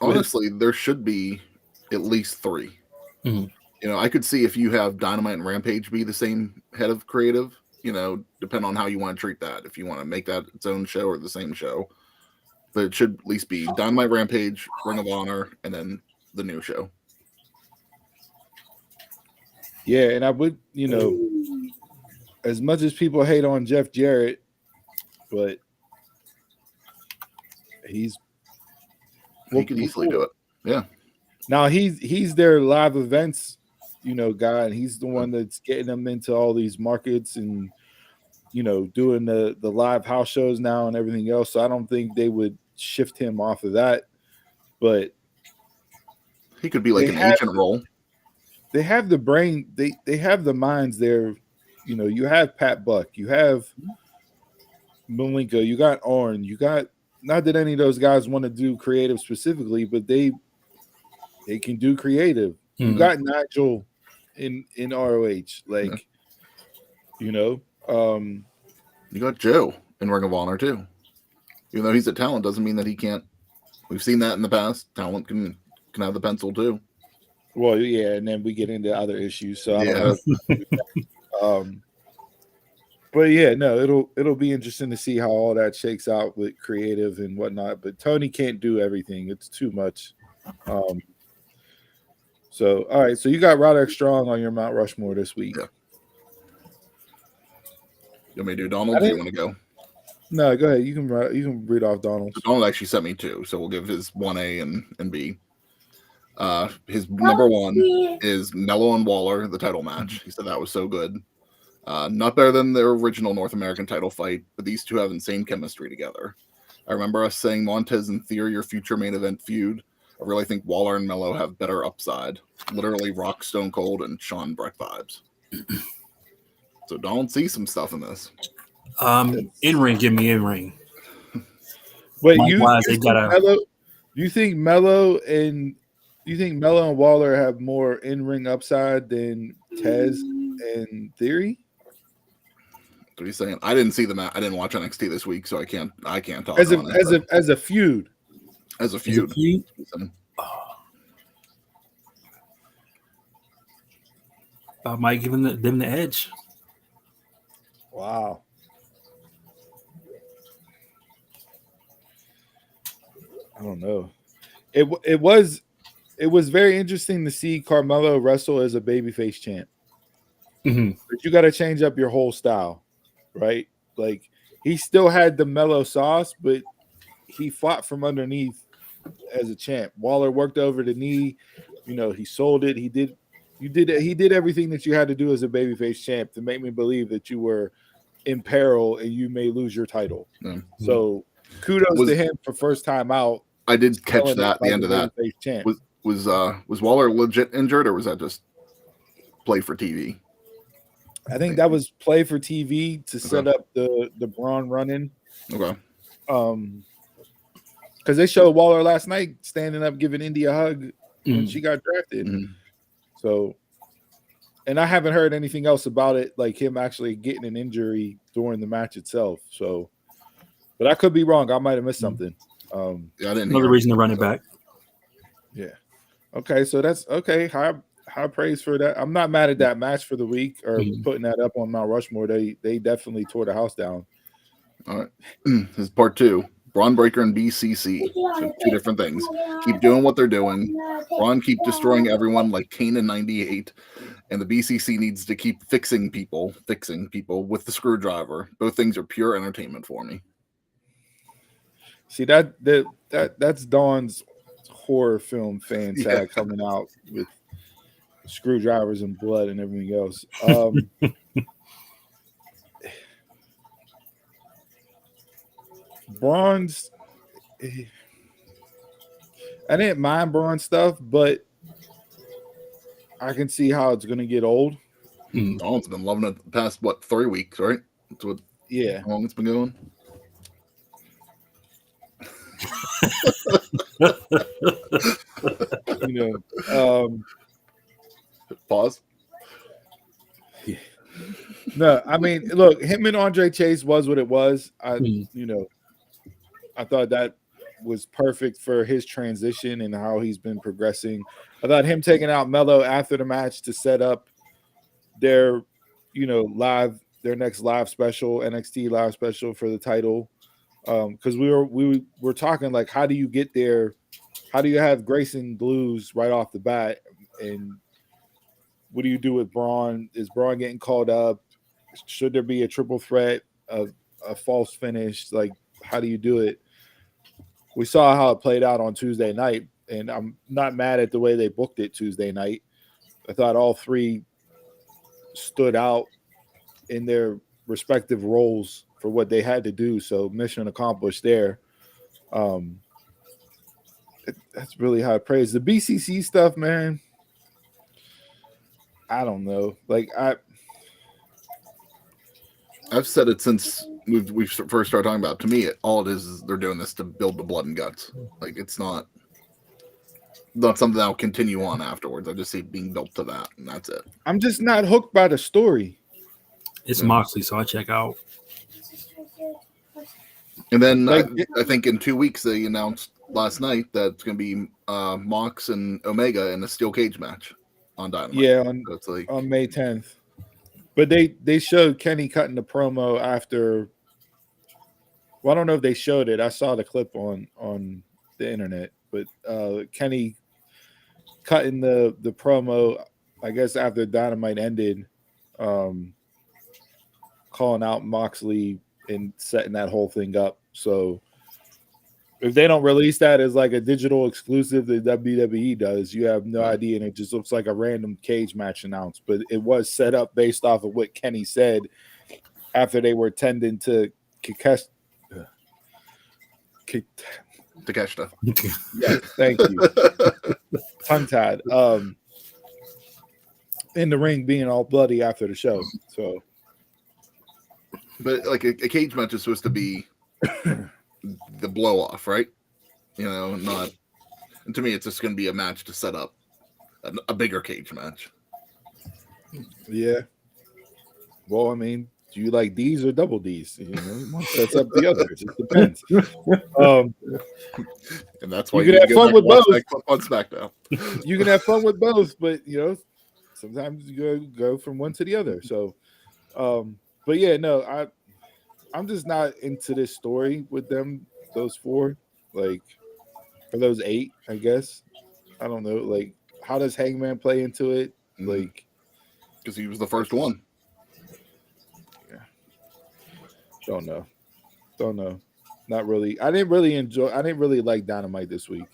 Honestly, there should be at least 3. Mm-hmm. You know, I could see if you have Dynamite and Rampage be the same head of creative, you know, depend on how you want to treat that. If you want to make that its own show or the same show, but it should at least be Dynamite, Rampage, Ring of Honor, and then the new show. Yeah, and I would, as much as people hate on Jeff Jarrett, but he could easily do it. Yeah. Now he's their live events, guy, and he's the one that's getting them into all these markets and doing the live house shows now and everything else. So I don't think they would shift him off of that, but he could be like an agent role. They have the brain, they have the minds there. You have Pat Buck, you have Malenko, you got Arn, you got, not that any of those guys want to do creative specifically, but they can do creative. Mm-hmm. You got Nigel in ROH, like, you got Joe in Ring of Honor too. Even though he's a talent, doesn't mean that he can't. We've seen that in the past. Talent can have the pencil too. Well, yeah, and then we get into other issues. So I don't know. But yeah, no, it'll be interesting to see how all that shakes out with creative and whatnot. But Tony can't do everything; it's too much. So all right, so you got Roderick Strong on your Mount Rushmore this week. Yeah. You want me to do Donald? Or do you want to go? No, go ahead. You can read off Donald. Donald actually sent me 2, so we'll give his 1A and B. His number 1 is Mello and Waller, the title match. He said that was so good. Not better than their original North American title fight, but these two have insane chemistry together. I remember us saying Montez and Theory, your future main event feud. I really think Waller and Mello have better upside. Literally Rock, Stone Cold, and Sean Brett vibes. So Donald sees some stuff in this. In ring, give me in ring. Wait, you think Mello and Waller have more in ring upside than Tez and Theory? What are you saying? I didn't see the match. I didn't watch NXT this week, so I can't talk as a feud. As a feud. I might give them the edge. Wow. I don't know. It was very interesting to see Carmelo wrestle as a babyface champ. Mm-hmm. But you got to change up your whole style, right? Like, he still had the mellow sauce, but he fought from underneath as a champ. Waller worked over the knee, he sold it. He did everything that you had to do as a babyface champ to make me believe that you were in peril and you may lose your title. Mm-hmm. So kudos to him for first time out. I did catch that at the end of that. Champ. Was Waller legit injured, or was that just play for TV? I think that was play for TV to set up the Braun run-in. Okay. Because they showed Waller last night standing up, giving Indy a hug when she got drafted. Mm-hmm. So And I haven't heard anything else about it, like him actually getting an injury during the match itself. So, but I could be wrong. I might have missed something. Yeah, I didn't Another hear reason to run it back. Yeah. Okay, so that's okay. High praise for that. I'm not mad at that match for the week or putting that up on Mount Rushmore. They definitely tore the house down. All right. This is part 2. Braun Breaker and BCC. So 2 different things. Keep doing what they're doing. Braun keep destroying everyone like Kane in 98. And the BCC needs to keep fixing people with the screwdriver. Both things are pure entertainment for me. See that's Dawn's horror film fan tag coming out with screwdrivers and blood and everything else. Braun's, I didn't mind Braun stuff, but I can see how it's going to get old. Dawn's been loving it the past 3 weeks, right? That's what. Yeah. How long it's been going? Pause. Yeah. No, I mean, look, him and Andre Chase was what it was. I thought that was perfect for his transition and how he's been progressing. I thought him taking out Melo after the match to set up their next live special, NXT live special for the title. Because we were talking like, how do you get there? How do you have Grayson lose right off the bat? And what do you do with Braun? Is Braun getting called up? Should there be a triple threat, a false finish? Like, how do you do it? We saw how it played out on Tuesday night, and I'm not mad at the way they booked it Tuesday night. I thought all 3 stood out in their respective roles for what they had to do. So mission accomplished there. That's really high praise. The BCC stuff, man, I don't know. Like I've said it since we first started talking about it. To me, all it is they're doing this to build the blood and guts. Like, it's not something that will continue on afterwards. I just see it being built to that, and that's it. I'm just not hooked by the story. It's Moxley, so I check out. And then I think in 2 weeks they announced last night that it's going to be Mox and Omega in a steel cage match on Dynamite. Yeah, so on May 10th. But they showed Kenny cutting the promo after. Well, I don't know if they showed it. I saw the clip on the internet, but Kenny cutting the promo, I guess after Dynamite ended, calling out Moxley and setting that whole thing up. So if they don't release that as like a digital exclusive that WWE does, you have no idea, and it just looks like a random cage match announced. But it was set up based off of what Kenny said after they were tending to Takeshita. Yes, thank you. Tongue-tied. In the ring being all bloody after the show. So, but like a cage match is supposed to be the blow off, right? Not. And to me, it's just going to be a match to set up a bigger cage match. Yeah. Well, I mean, do you like D's or double D's? One sets up the other. It just depends. And that's why you can have fun with both on SmackDown. You can have fun with both, but sometimes you go from one to the other. So, but yeah, no, I'm just not into this story with them. Those 4, like, or those 8, I guess. I don't know. Like, how does Hangman play into it? Like, because he was the first one. Yeah. Don't know. Not really. I didn't really like Dynamite this week.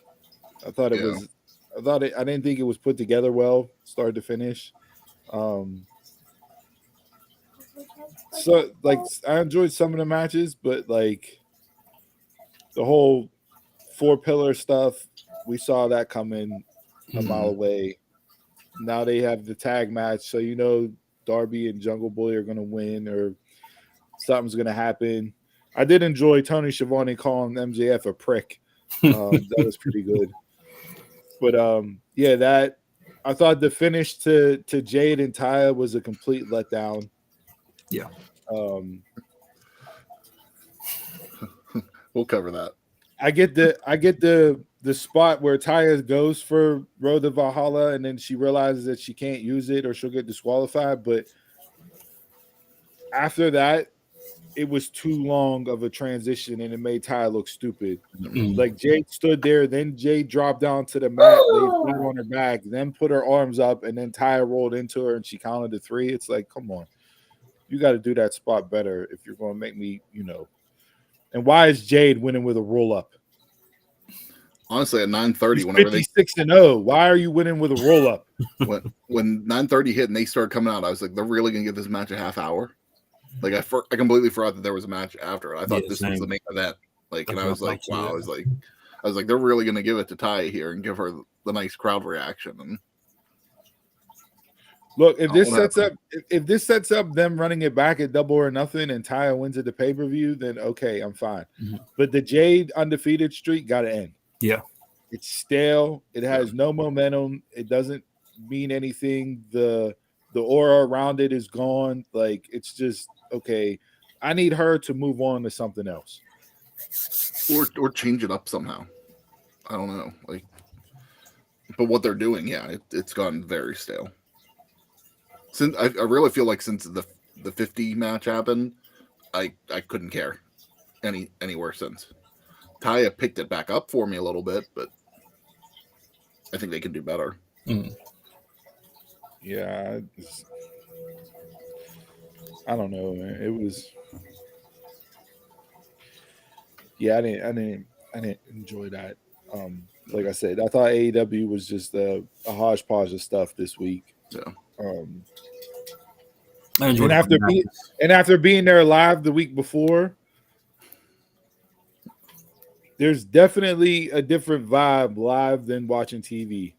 I thought it was. I didn't think it was put together well, start to finish. So, like, I enjoyed some of the matches, but like the whole 4-pillar stuff, we saw that coming a mile away. Now they have the tag match, so Darby and Jungle Boy are going to win, or something's going to happen. I did enjoy Tony Schiavone calling MJF a prick. That was pretty good. But yeah, that I thought the finish to Jade and Taya was a complete letdown. Yeah. We'll cover that. I get the spot where Taya goes for Road to Valhalla and then she realizes that she can't use it or she'll get disqualified. But after that, it was too long of a transition and it made Taya look stupid. Like Jade stood there, then Jade dropped down to the mat, they threw on her back, then put her arms up, and then Taya rolled into her and she counted to 3. It's like, come on. You got to do that spot better if you're going to make me, And why is Jade winning with a roll up? Honestly, at 9:30, whenever 56-0, why are you winning with a roll up? when 9:30 hit and they started coming out, I was like, they're really gonna give this match a half hour. Like I completely forgot that there was a match after. I thought this was the main event. And I was like, wow, I was like, they're really gonna give it to Taya here and give her the nice crowd reaction. And look, if this sets up them running it back at Double or Nothing and Taya wins at the pay-per-view, then okay, I'm fine. But the Jade undefeated streak got to end. Yeah. It's stale. It has no momentum. It doesn't mean anything. The aura around it is gone. Like, it's just, okay, I need her to move on to something else. Or change it up somehow. I don't know. But what they're doing, it's gotten very stale. Since I really feel like since the 50 match happened, I couldn't care anywhere since. Taya picked it back up for me a little bit, but I think they can do better. Yeah, I don't know, man. It was, I didn't enjoy that. Like I said, I thought AEW was just a hodgepodge of stuff this week. Yeah. And after being there live the week before, there's definitely a different vibe live than watching TV.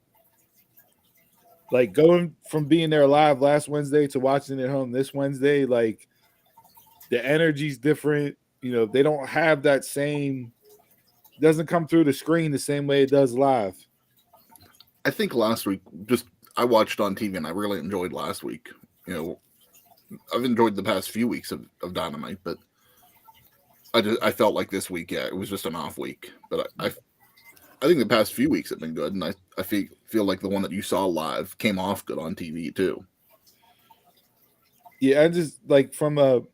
Like going from being there live last Wednesday to watching it home this Wednesday, like the energy's different. They don't have that same, doesn't come through the screen the same way it does live. I think last week, I watched on TV and I really enjoyed last week. I've enjoyed the past few weeks of Dynamite, but I felt like this week, it was just an off week. But I think the past few weeks have been good, and I feel like the one that you saw live came off good on TV too. Yeah, I just like from an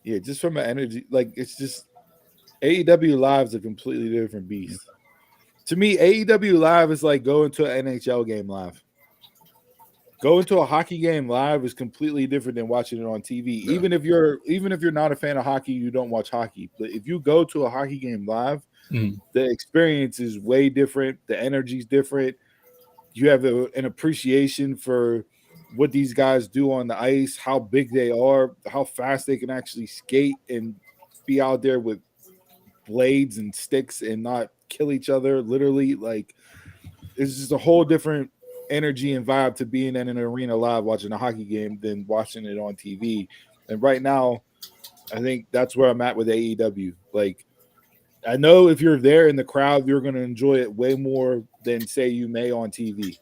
energy, like it's just AEW Live is a completely different beast. To me, AEW Live is like going to an NHL game live. Going to a hockey game live is completely different than watching it on TV. Yeah. Even if you're not a fan of hockey, you don't watch hockey. But if you go to a hockey game live, the experience is way different. The energy's different. You have an appreciation for what these guys do on the ice, how big they are, how fast they can actually skate and be out there with blades and sticks and not kill each other. Literally, like it's just a whole different energy and vibe to being in an arena live watching a hockey game than watching it on TV. And right now, I think that's where I'm at with AEW. Like, I know if you're there in the crowd, you're going to enjoy it way more than say you may on TV.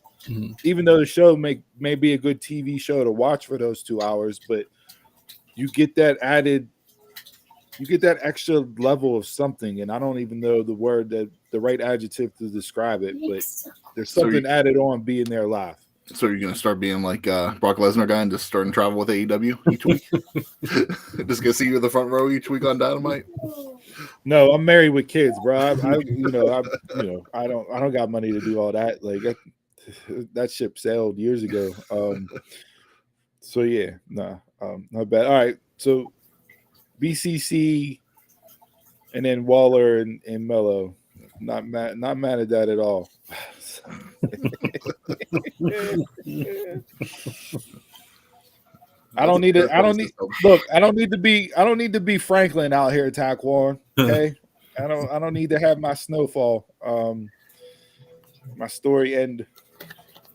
Even though the show may be a good TV show to watch for those 2 hours, but you get that extra level of something, and I don't even know the right adjective to describe it, but there's something added on being there live. So you're going to start being like Brock Lesnar guy and just starting to travel with AEW each week? Just going to see you in the front row each week on Dynamite? No, I'm married with kids, bro. I don't got money to do all that. Like that ship sailed years ago. So yeah, not bad. All right, so BCC and then Waller and Melo. Not mad at that at all. I don't need to be Franklin out here, Taquan. Okay. I don't need to have my snowfall. My story end.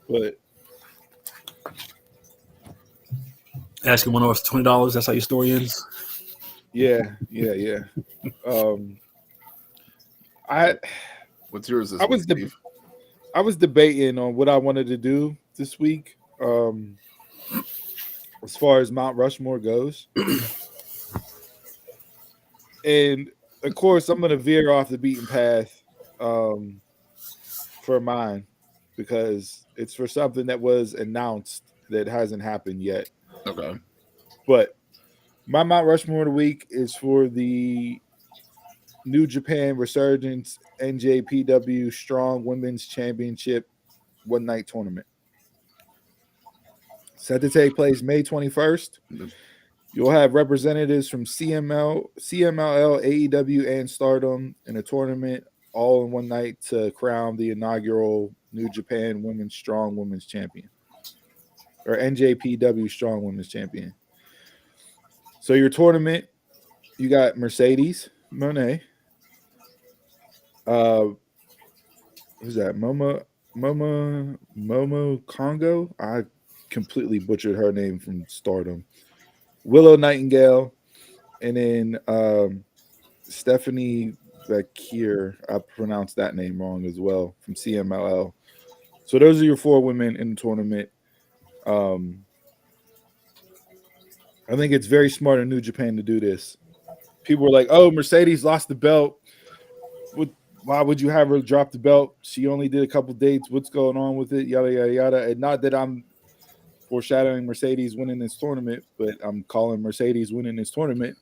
But asking one of us $20, that's how your story ends. Yeah. What's yours? Steve? I was debating on what I wanted to do this week, as far as Mount Rushmore goes, and of course, I'm going to veer off the beaten path for mine because it's for something that was announced that hasn't happened yet. Okay. But my Mount Rushmore of the week is for the New Japan Resurgence NJPW Strong Women's Championship one night tournament. Set to take place May 21st. You'll have representatives from CMLL, AEW, and Stardom in a tournament all in one night to crown the inaugural New Japan Women's Strong Women's Champion, or NJPW Strong Women's Champion. So your tournament, you got Mercedes Moné. Who's that? Momo Congo. I completely butchered her name from Stardom. Willow Nightingale, and then Stephanie Bakir. I pronounced that name wrong as well, from CMLL. So those are your 4 women in the tournament. I think it's very smart in New Japan to do this. People were like, "Oh, Mercedes lost the belt. Why would you have her drop the belt? She only did a couple dates. What's going on with it? Yada, yada, yada." And not that I'm foreshadowing Mercedes winning this tournament, but I'm calling Mercedes winning this tournament.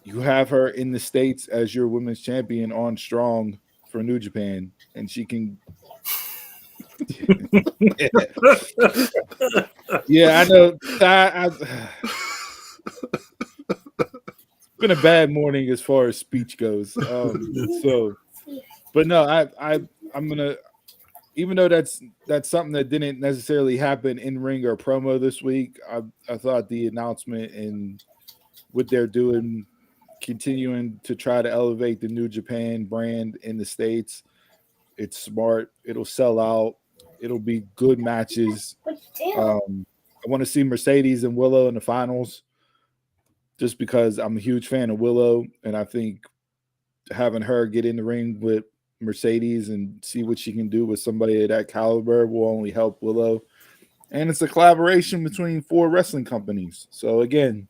You have her in the States as your women's champion on Strong for New Japan, and she can. Yeah, I know. It's been a bad morning as far as speech goes. But no, I'm gonna. Even though that's something that didn't necessarily happen in ring or promo this week, I thought the announcement and what they're doing, continuing to try to elevate the New Japan brand in the States, it's smart. It'll sell out. It'll be good matches. I want to see Mercedes and Willow in the finals just because I'm a huge fan of Willow, and I think having her get in the ring with Mercedes and see what she can do with somebody of that caliber will only help Willow. And it's a collaboration between 4 wrestling companies. So again,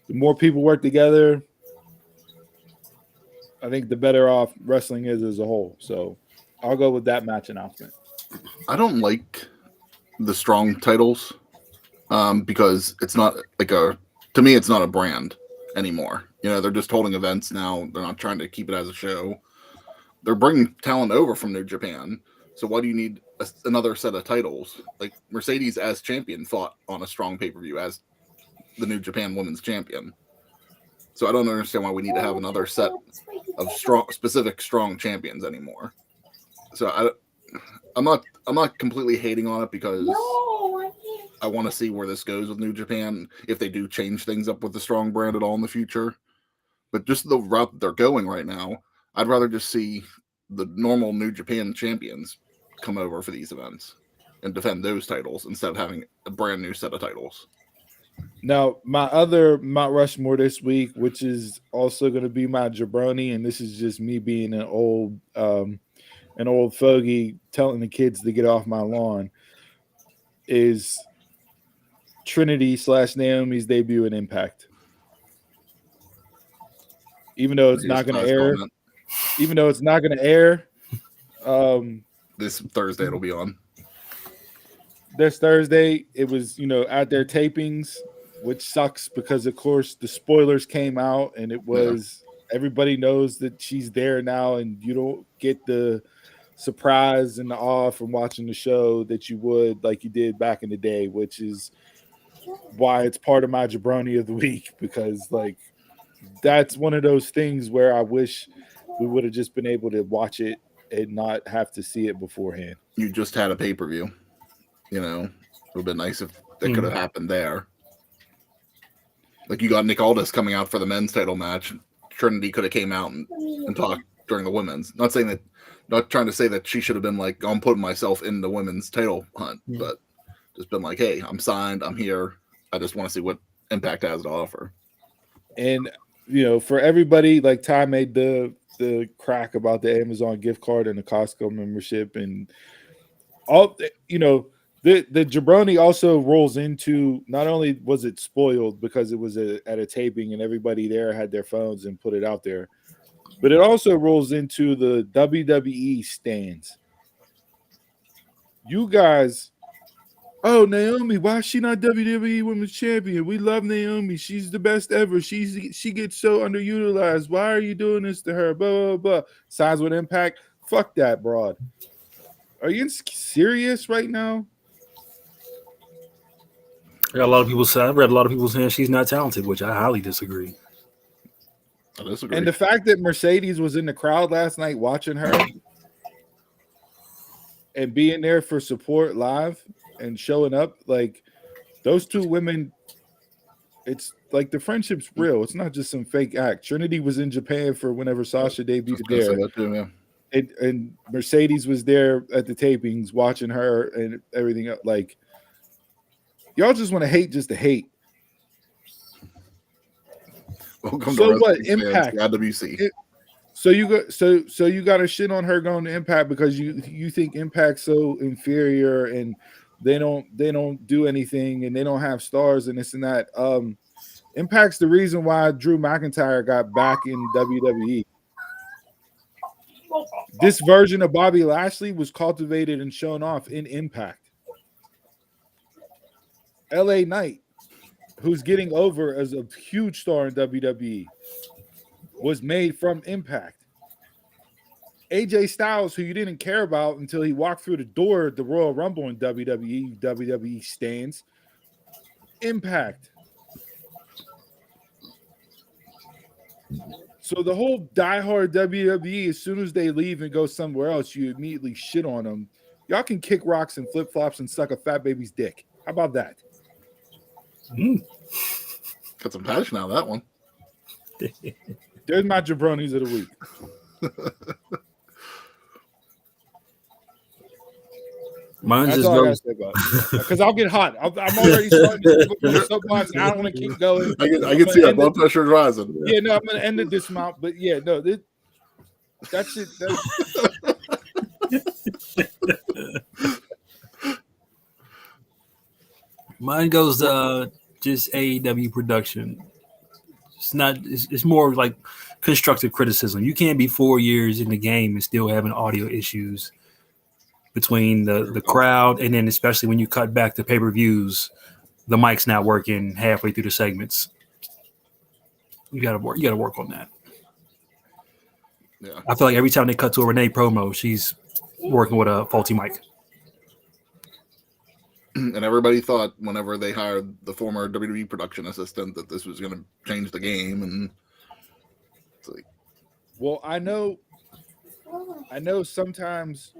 the more people work together, I think the better off wrestling is as a whole. So I'll go with that match announcement. I don't like the Strong titles because it's not like to me, it's not a brand anymore. You know, they're just holding events now. They're not trying to keep it as a show. They're bringing talent over from New Japan. So why do you need another set of titles? Like Mercedes as champion fought on a Strong pay-per-view as the New Japan Women's Champion. So I don't understand why we need to have another set of specific strong champions anymore. So I'm not completely hating on it because I want to see where this goes with New Japan, if they do change things up with the Strong brand at all in the future. But just the route that they're going right now, I'd rather just see the normal New Japan champions come over for these events and defend those titles instead of having a brand new set of titles. Now, my other Mount Rushmore this week, which is also going to be my jabroni, and this is just me being an old fogey telling the kids to get off my lawn, is Trinity / Naomi's debut in Impact. Even though it's not going to air. Even though it's not going to air. This Thursday it'll be on. This Thursday, it was, at their tapings, which sucks because, of course, the spoilers came out and it was everybody knows that she's there now, and you don't get the surprise and the awe from watching the show that you would like you did back in the day, which is why it's part of my jabroni of the week, because that's one of those things where I wish we would have just been able to watch it and not have to see it beforehand. You just had a pay-per-view. It would have been nice if that could have happened there. Like you got Nick Aldis coming out for the men's title match. Trinity could have came out and talked during the women's. Not trying to say that she should have been like, I'm putting myself in the women's title hunt, but just been like, hey, I'm signed, I'm here. I just want to see what Impact has to offer. And for everybody, like Ty made the the crack about the Amazon gift card and the Costco membership and all. The jabroni also rolls into, not only was it spoiled because it was at a taping and everybody there had their phones and put it out there, but it also rolls into the WWE stands. You guys, oh, Naomi, why is she not WWE Women's Champion? We love Naomi. She's the best ever. She gets so underutilized. Why are you doing this to her? Blah, blah, blah. Signs with Impact. Fuck that, broad. Are you serious right now? I got a lot of people say. I've read a lot of people saying she's not talented, which I highly disagree. I disagree. And the fact that Mercedes was in the crowd last night watching her and being there for support live and showing up, like those two women, it's like the friendship's real. It's not just some fake act. Trinity was in Japan for whenever Sasha debuted there. Too, yeah. And Mercedes was there at the tapings watching her and everything else. Like, y'all just want to hate just to hate. Welcome so to what? Impact. IWC. So you got to shit on her going to Impact because you think Impact's so inferior and they don't do anything and they don't have stars and this and that. Impact's the reason why Drew McIntyre got back in WWE. This version of Bobby Lashley was cultivated and shown off in Impact. LA Knight, who's getting over as a huge star in WWE, was made from Impact. AJ Styles, who you didn't care about until he walked through the door at the Royal Rumble in WWE stands, Impact. So the whole diehard WWE, as soon as they leave and go somewhere else, you immediately shit on them. Y'all can kick rocks and flip flops and suck a fat baby's dick. How about that? Got some passion out of that one. There's my jabronis of the week. Mine's That's just all I goes. gotta say about it. Because I'll get hot. I'm already starting to go to soapbox. I don't want to keep going. I can see that blood pressure is rising. Yeah, no, I'm going to end the dismount. But yeah, no, that's it. Mine goes just AEW production. It's not. It's more like constructive criticism. You can't be 4 years in the game and still having audio issues between the crowd, and then especially when you cut back to pay-per-views, the mic's not working halfway through the segments. You gotta work on that. Yeah. I feel like every time they cut to a Renee promo, she's working with a faulty mic. And everybody thought whenever they hired the former WWE production assistant that this was going to change the game. And it's like, well, I know sometimes,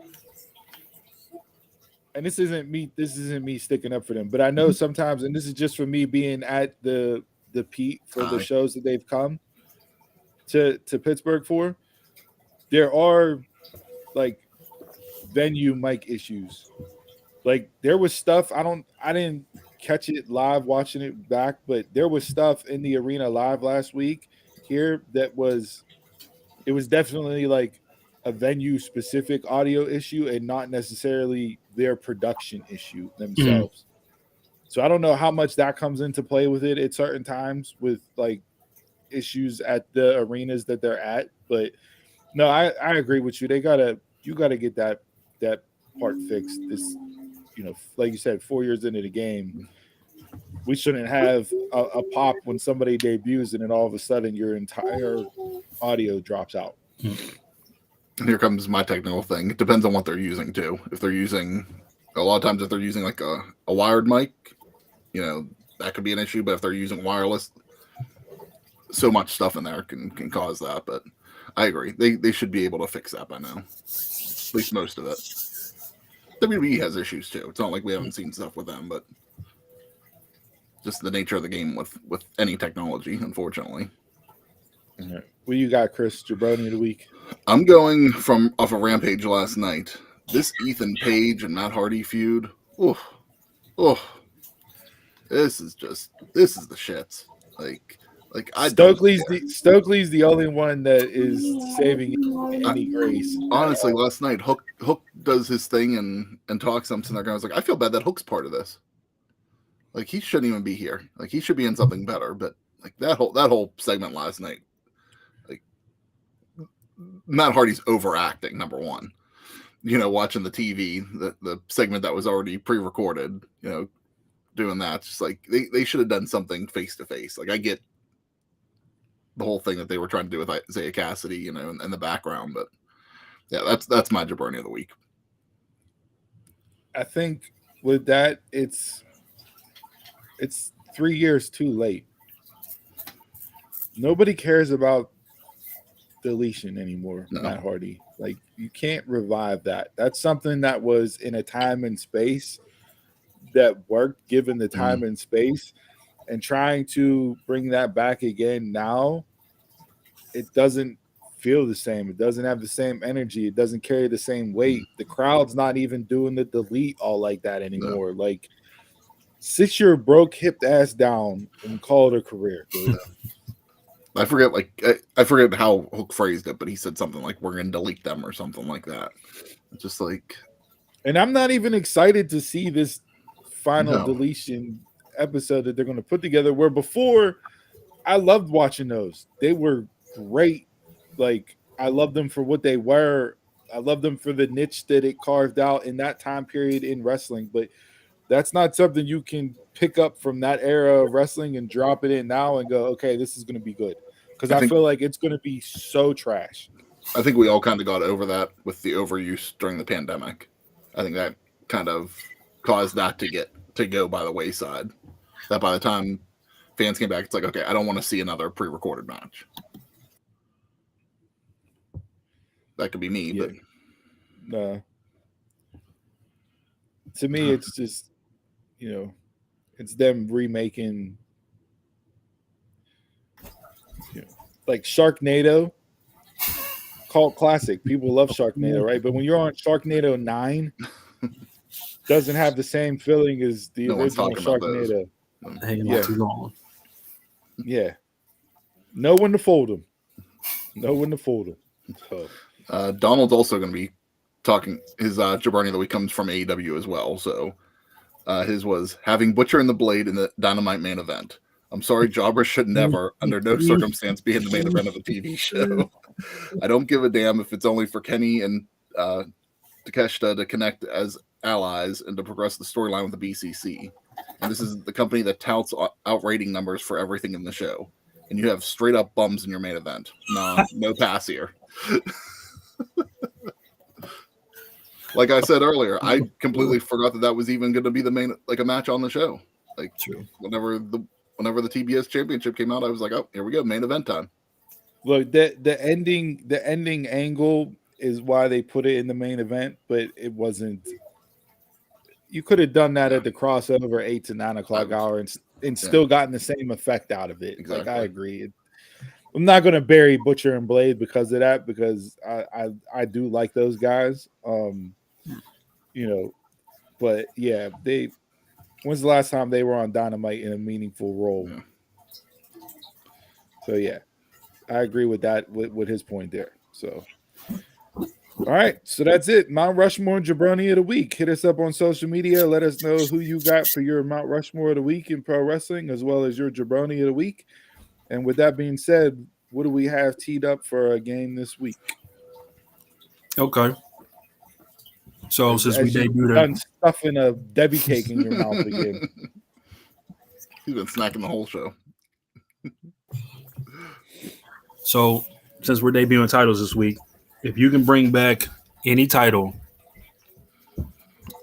and this isn't me sticking up for them, but I know sometimes, and this is just for me being at the Pete for the shows that they've come to Pittsburgh for, there are like venue mic issues. Like there was stuff I didn't catch it live watching it back, but there was stuff in the arena live last week here that was definitely like a venue specific audio issue and not necessarily their production issue themselves. So I don't know how much that comes into play with it at certain times with like issues at the arenas that they're at. But no, I agree with you. You gotta get that part fixed. This, like you said, 4 years into the game, we shouldn't have a pop when somebody debuts and then all of a sudden your entire audio drops out. and here comes my technical thing. It depends on what they're using too. If they're using like a wired mic, that could be an issue. But if they're using wireless, so much stuff in there can cause that. But I agree. They should be able to fix that by now. At least most of it. WWE has issues too. It's not like we haven't seen stuff with them, but just the nature of the game with any technology, unfortunately. Right. What you got, Chris? Jabroni of the week. I'm going off a Rampage last night. This Ethan Page and Matt Hardy feud. This is the shits. Like, Like Stokely's the only one that is saving any grace. Honestly, last night Hook does his thing and talks something. I was like, I feel bad that Hook's part of this. Like he shouldn't even be here. Like he should be in something better. But like that whole segment last night, like Matt Hardy's overacting. Number one, watching the TV, the segment that was already pre-recorded, doing that. Just like they should have done something face to face. Like I get the whole thing that they were trying to do with Isaiah Cassidy, in the background, but yeah, that's my jabroni of the week. I think with that, it's 3 years too late. Nobody cares about deletion anymore, no. Matt Hardy. Like you can't revive that. That's something that was in a time and space that worked given the time and space, and trying to bring that back again now, it doesn't feel the same. It doesn't have the same energy. It doesn't carry the same weight. The crowd's not even doing the delete all like that anymore. No. Like sit your broke hipped ass down and call it a career. I forget how Hook phrased it, but he said something like we're gonna delete them or something like that. It's just like, and I'm not even excited to see this final deletion episode that they're going to put together, where before I loved watching those. They were great. Like I loved them for what they were. I loved them for the niche that it carved out in that time period in wrestling, but that's not something you can pick up from that era of wrestling and drop it in now and go, okay, this is going to be good. Because I feel like it's going to be so trash. I think we all kind of got over that with the overuse during the pandemic. I think that kind of caused that to go by the wayside. That by the time fans came back, it's like, okay, I don't want to see another pre-recorded match. That could be me, but no. To me, it's just, it's them remaking, like Sharknado, cult classic. People love Sharknado, right? But when you're on Sharknado 9, doesn't have the same feeling as the original Sharknado. Hanging on too long. Yeah. Know when to fold them. So. Donald's also going to be talking. His jabroni of the week comes from AEW as well. So his was having Butcher and the Blade in the Dynamite main event. I'm sorry, Jobber should never, under no circumstance, be in the main event of a TV show. I don't give a damn if it's only for Kenny and Takeshita to connect as allies and to progress the storyline with the BCC. And this is the company that touts out rating numbers for everything in the show. And you have straight up bums in your main event. Nah, no pass here. Like I said earlier, I completely forgot that was even going to be the main, like a match on the show. Like whenever the TBS championship came out, I was like, oh, here we go, main event time. Look, the ending angle is why they put it in the main event, but it wasn't. You could have done that at the crossover 8 to 9 o'clock hour and still gotten the same effect out of it. Exactly. Like I agree. I'm not going to bury Butcher and Blade because of that, because I do like those guys. But yeah, when's the last time they were on Dynamite in a meaningful role? Yeah. So yeah, I agree with that, with his point there. So, all right, so that's it. Mount Rushmore and Jabroni of the week. Hit us up on social media. Let us know who you got for your Mount Rushmore of the week in pro wrestling, as well as your Jabroni of the week. And with that being said, what do we have teed up for a game this week? Okay. So since we debuted, done stuffing a Debbie cake in your mouth again. He's been snacking the whole show. So since we're debuting titles this week, if you can bring back any title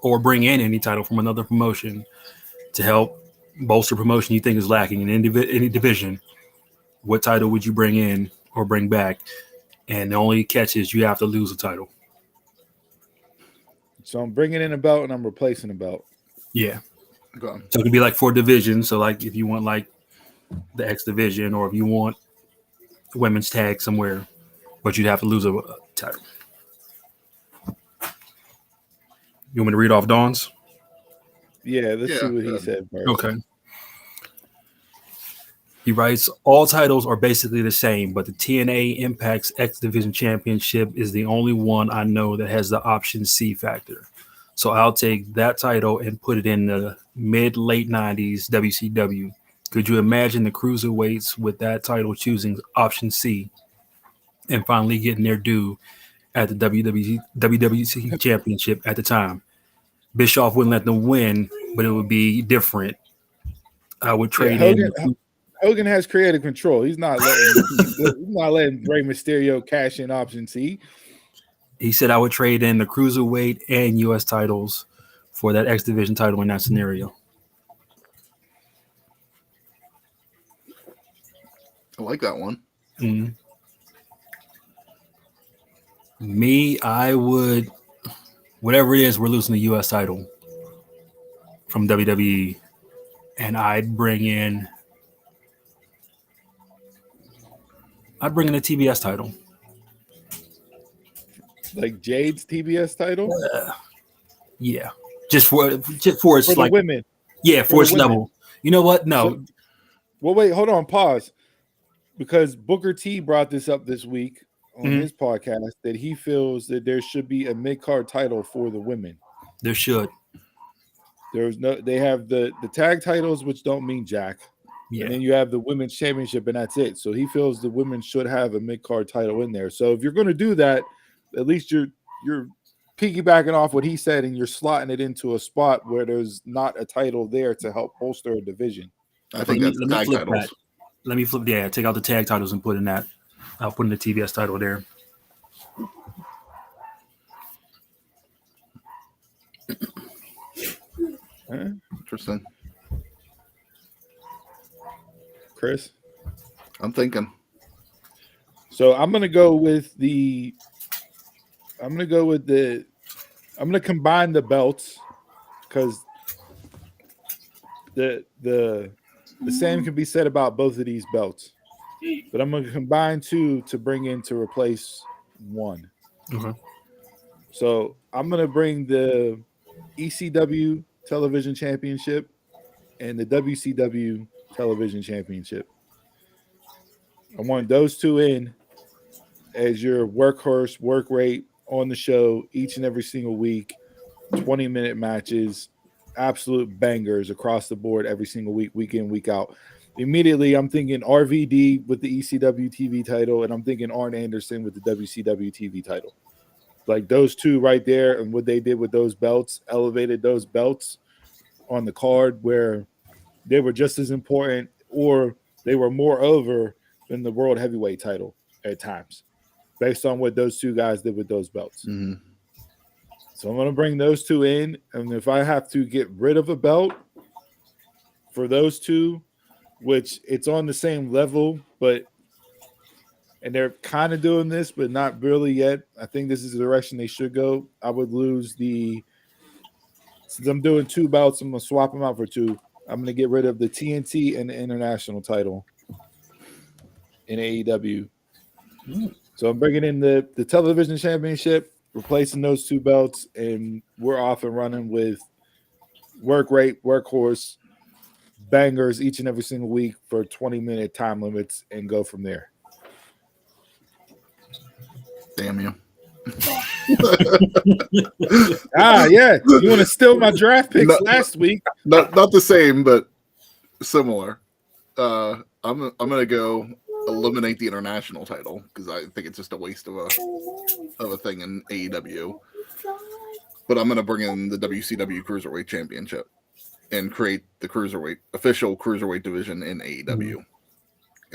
or bring in any title from another promotion to help bolster promotion you think is lacking in any division, what title would you bring in or bring back? And the only catch is you have to lose a title. So I'm bringing in a belt and I'm replacing a belt. Yeah. Okay. So it could be like 4 divisions. So like if you want like the X division, or if you want women's tag somewhere, but you'd have to lose a title. You want me to read off Dawn's? Yeah, let's see what he said first. Okay. He writes, all titles are basically the same, but the TNA Impact's X Division Championship is the only one I know that has the option C factor. So I'll take that title and put it in the mid-late 90s WCW. Could you imagine the cruiserweights with that title choosing option C and finally getting their due at the WWC Championship at the time? Bischoff wouldn't let them win, but it would be different. I would trade in. Hogan has creative control. He's not letting Rey Mysterio cash in option C. He said I would trade in the cruiserweight and U.S. titles for that X Division title in that scenario. I like that one. Mm-hmm. Me, I would, whatever it is, we're losing the U.S. title from WWE, and I'd bring in the TBS title. Like Jade's TBS title? Yeah. Just for its for like the women. Yeah, for its level. You know what? No. So, well, wait, hold on, pause. Because Booker T brought this up this week on his podcast that he feels that there should be a mid-card title for the women. There should. They have the tag titles, which don't mean jack. Yeah. And then you have the women's championship, and that's it. So he feels the women should have a mid-card title in there. So if you're going to do that, at least you're piggybacking off what he said, and you're slotting it into a spot where there's not a title there to help bolster a division. I think that's the tag titles. Let me flip. Yeah, take out the tag titles and put in that. I'll put in the TBS title there. Interesting. Chris? I'm thinking. So I'm gonna combine the belts because the same can be said about both of these belts. But I'm gonna combine two to bring in to replace one. Okay. So I'm gonna bring the ECW Television Championship and the WCW Television Championship. I want those two in as your workhorse, work rate on the show each and every single week, 20-minute matches, absolute bangers across the board every single week, week in, week out. Immediately, I'm thinking RVD with the ECW TV title, and I'm thinking Arn Anderson with the WCW TV title. Like those two right there, and what they did with those belts, elevated those belts on the card where they were just as important, or they were more over than the World Heavyweight title at times, based on what those two guys did with those belts. Mm-hmm. So I'm going to bring those two in, and if I have to get rid of a belt for those two, which it's on the same level, and they're kind of doing this, but not really yet. I think this is the direction they should go. I would lose since I'm doing two belts, I'm going to swap them out for two. I'm going to get rid of the TNT and the international title in AEW. So I'm bringing in the television championship, replacing those two belts, and we're off and running with work rate, workhorse, bangers each and every single week for 20-minute time limits and go from there. Damn you. Yeah. You want to steal my draft picks last week? Not the same, but similar. I'm gonna go eliminate the international title because I think it's just a waste of a thing in AEW. But I'm gonna bring in the WCW Cruiserweight Championship and create the official cruiserweight division in AEW.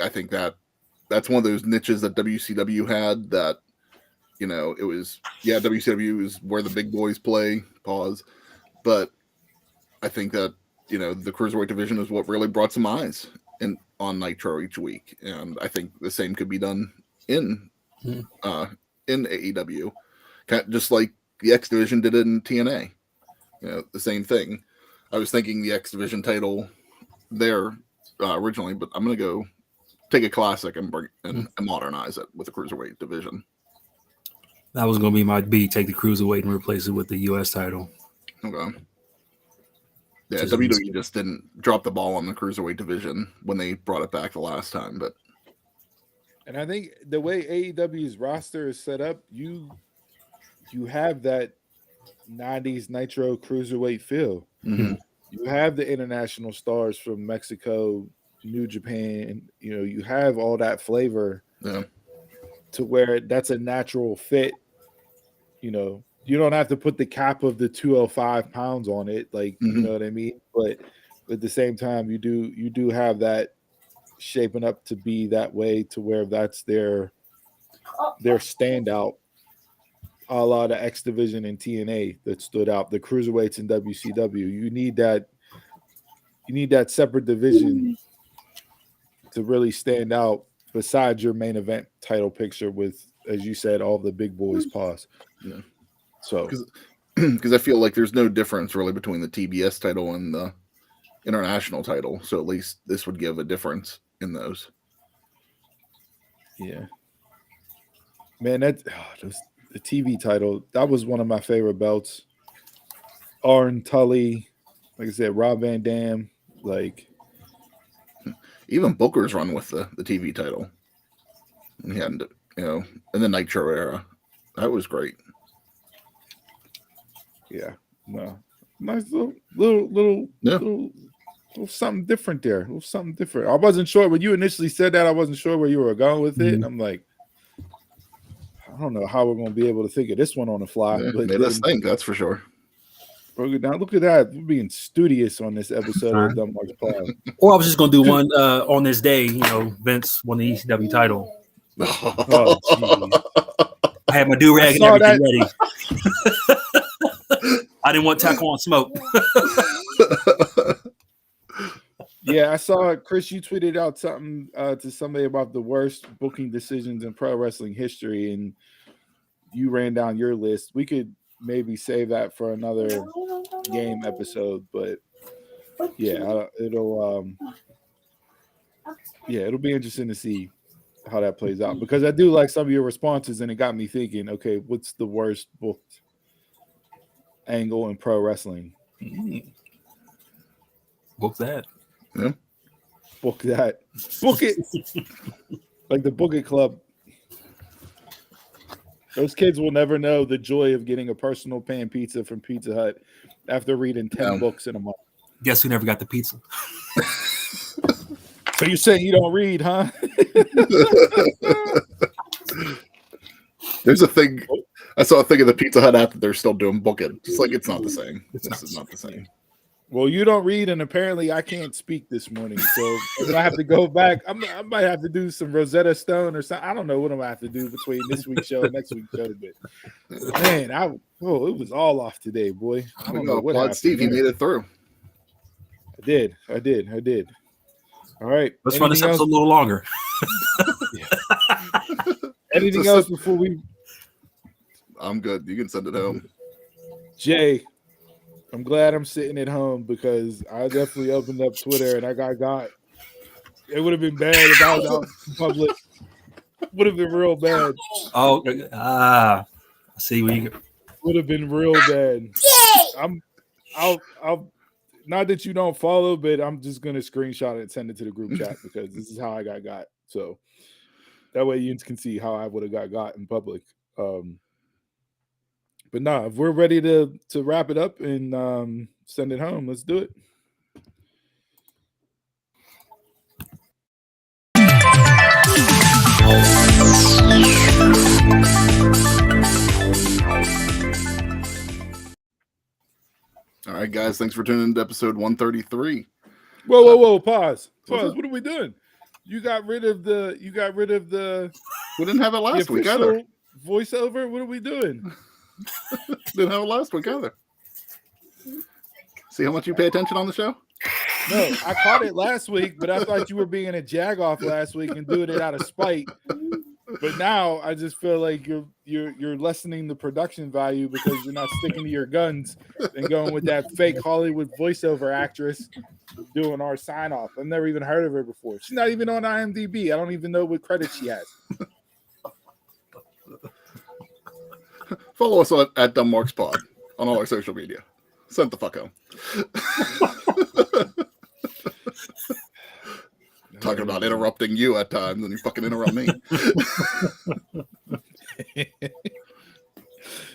I think that's one of those niches that WCW had that, it was, WCW is where the big boys play, but I think that, the cruiserweight division is what really brought some eyes on Nitro each week. And I think the same could be done in AEW, just like the X division did it in TNA, the same thing. I was thinking the X Division title there originally, but I'm going to go take a classic and modernize it with a cruiserweight division. That was going to be my B, take the cruiserweight and replace it with the U.S. title. Okay. Yeah, WWE just didn't drop the ball on the cruiserweight division when they brought it back the last time. And I think the way AEW's roster is set up, you have that 90s Nitro cruiserweight feel. Mm-hmm. You have the international stars from Mexico, New Japan. You have all that flavor to where that's a natural fit. You don't have to put the cap of the 205 pounds on it, like you know what I mean. But at the same time, you do have that shaping up to be that way to where that's their standout. A lot of X Division and TNA that stood out. The cruiserweights in WCW. You need that separate division to really stand out. Besides your main event title picture, with, as you said, all the big boys pause. Yeah. So, because I feel like there's no difference really between the TBS title and the international title. So at least this would give a difference in those. Yeah. Man, the TV title, that was one of my favorite belts. Arn Tully, like I said, Rob Van Dam, like even Booker's run with the TV title. He had, in the Nitro era. That was great. Yeah. No. Nice little something different there. A little something different. I wasn't sure when you initially said that. I wasn't sure where you were going with it. And I'm like, I don't know how we're going to be able to think of this one on the fly. Yeah, but made us think, that's for sure. Now look at that. We're being studious on this episode of Dumb Marks Pod. Or I was just going to do one on this day. Vince won the ECW title. Oh, geez. I had my do-rag and everything ready. I didn't want tackle on smoke. Yeah, I saw Chris. You tweeted out something to somebody about the worst booking decisions in pro wrestling history, and you ran down your list. We could maybe save that for another game episode, but yeah, it'll be interesting to see how that plays out, because I do like some of your responses, and it got me thinking, okay, what's the worst booked angle in pro wrestling? Book that. Yeah. Book that. Book it. Like the Book It Club. Those kids will never know the joy of getting a personal pan pizza from Pizza Hut after reading 10 books in a month. Guess who never got the pizza? So you're saying you don't read, huh? There's a thing. I saw a thing of the Pizza Hut app that they're still doing booking. It's like, it's not the same. This is not the same. Well, you don't read, and apparently I can't speak this morning. So if I have to go back, I might have to do some Rosetta Stone or something. I don't know what I'm going to have to do between this week's show and next week's show. But man, it was all off today, boy. I don't know what happened. Steve, you made it through. I did. All right. Let's run this episode a little longer. Anything else before we? I'm good. You can send it home. Jay, I'm glad I'm sitting at home, because I definitely opened up Twitter and I got. It would have been bad if I was out in public. Would have been real bad. Oh, I see where you go. Would have been real bad. I'll not that you don't follow, but I'm just gonna screenshot it and send it to the group chat, because this is how I got. So that way you can see how I would have got in public. But nah, if we're ready to wrap it up and send it home, let's do it. All right, guys. Thanks for tuning in to episode 133. Whoa. Pause. What are we doing? You got rid of the. We didn't have it last week either. Voiceover. What are we doing? Didn't have it last week either. See how much you pay attention on the show? No, I caught it last week, but I thought you were being a jagoff last week and doing it out of spite. But now I just feel like you're lessening the production value, because you're not sticking to your guns and going with that fake Hollywood voiceover actress doing our sign off. I've never even heard of her before. She's not even on IMDb. I don't even know what credits she has. Follow us at Dumb Marks Pod on all our social media. Sent the fuck home. Talking about interrupting you at times, and you fucking interrupt me.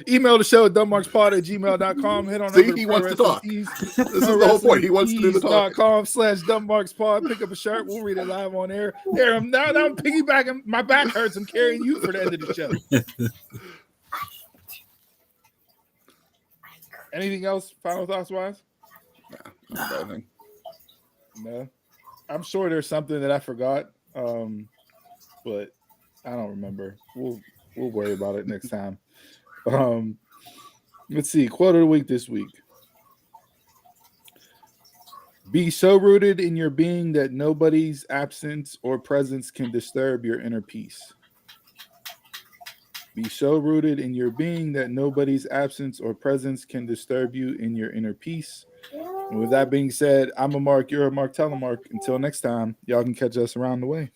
Email the show at dumbmarkspod@gmail.com. Head on See, over to he wants to talk. This is the whole point. He wants to do the talking. .com/dumbmarkspod. Pick up a shirt. We'll read it live on air. There, now I'm piggybacking. My back hurts. I'm carrying you for the end of the show. Anything else? Final thoughts wise? No. I'm sure there's something that I forgot, but I don't remember. We'll worry about it next time. Let's see. Quote of the week this week. Be so rooted in your being that nobody's absence or presence can disturb your inner peace. Be so rooted in your being that nobody's absence or presence can disturb you in your inner peace. And with that being said, I'm a Mark, you're a Mark, tell a Mark. Until next time, y'all can catch us around the way.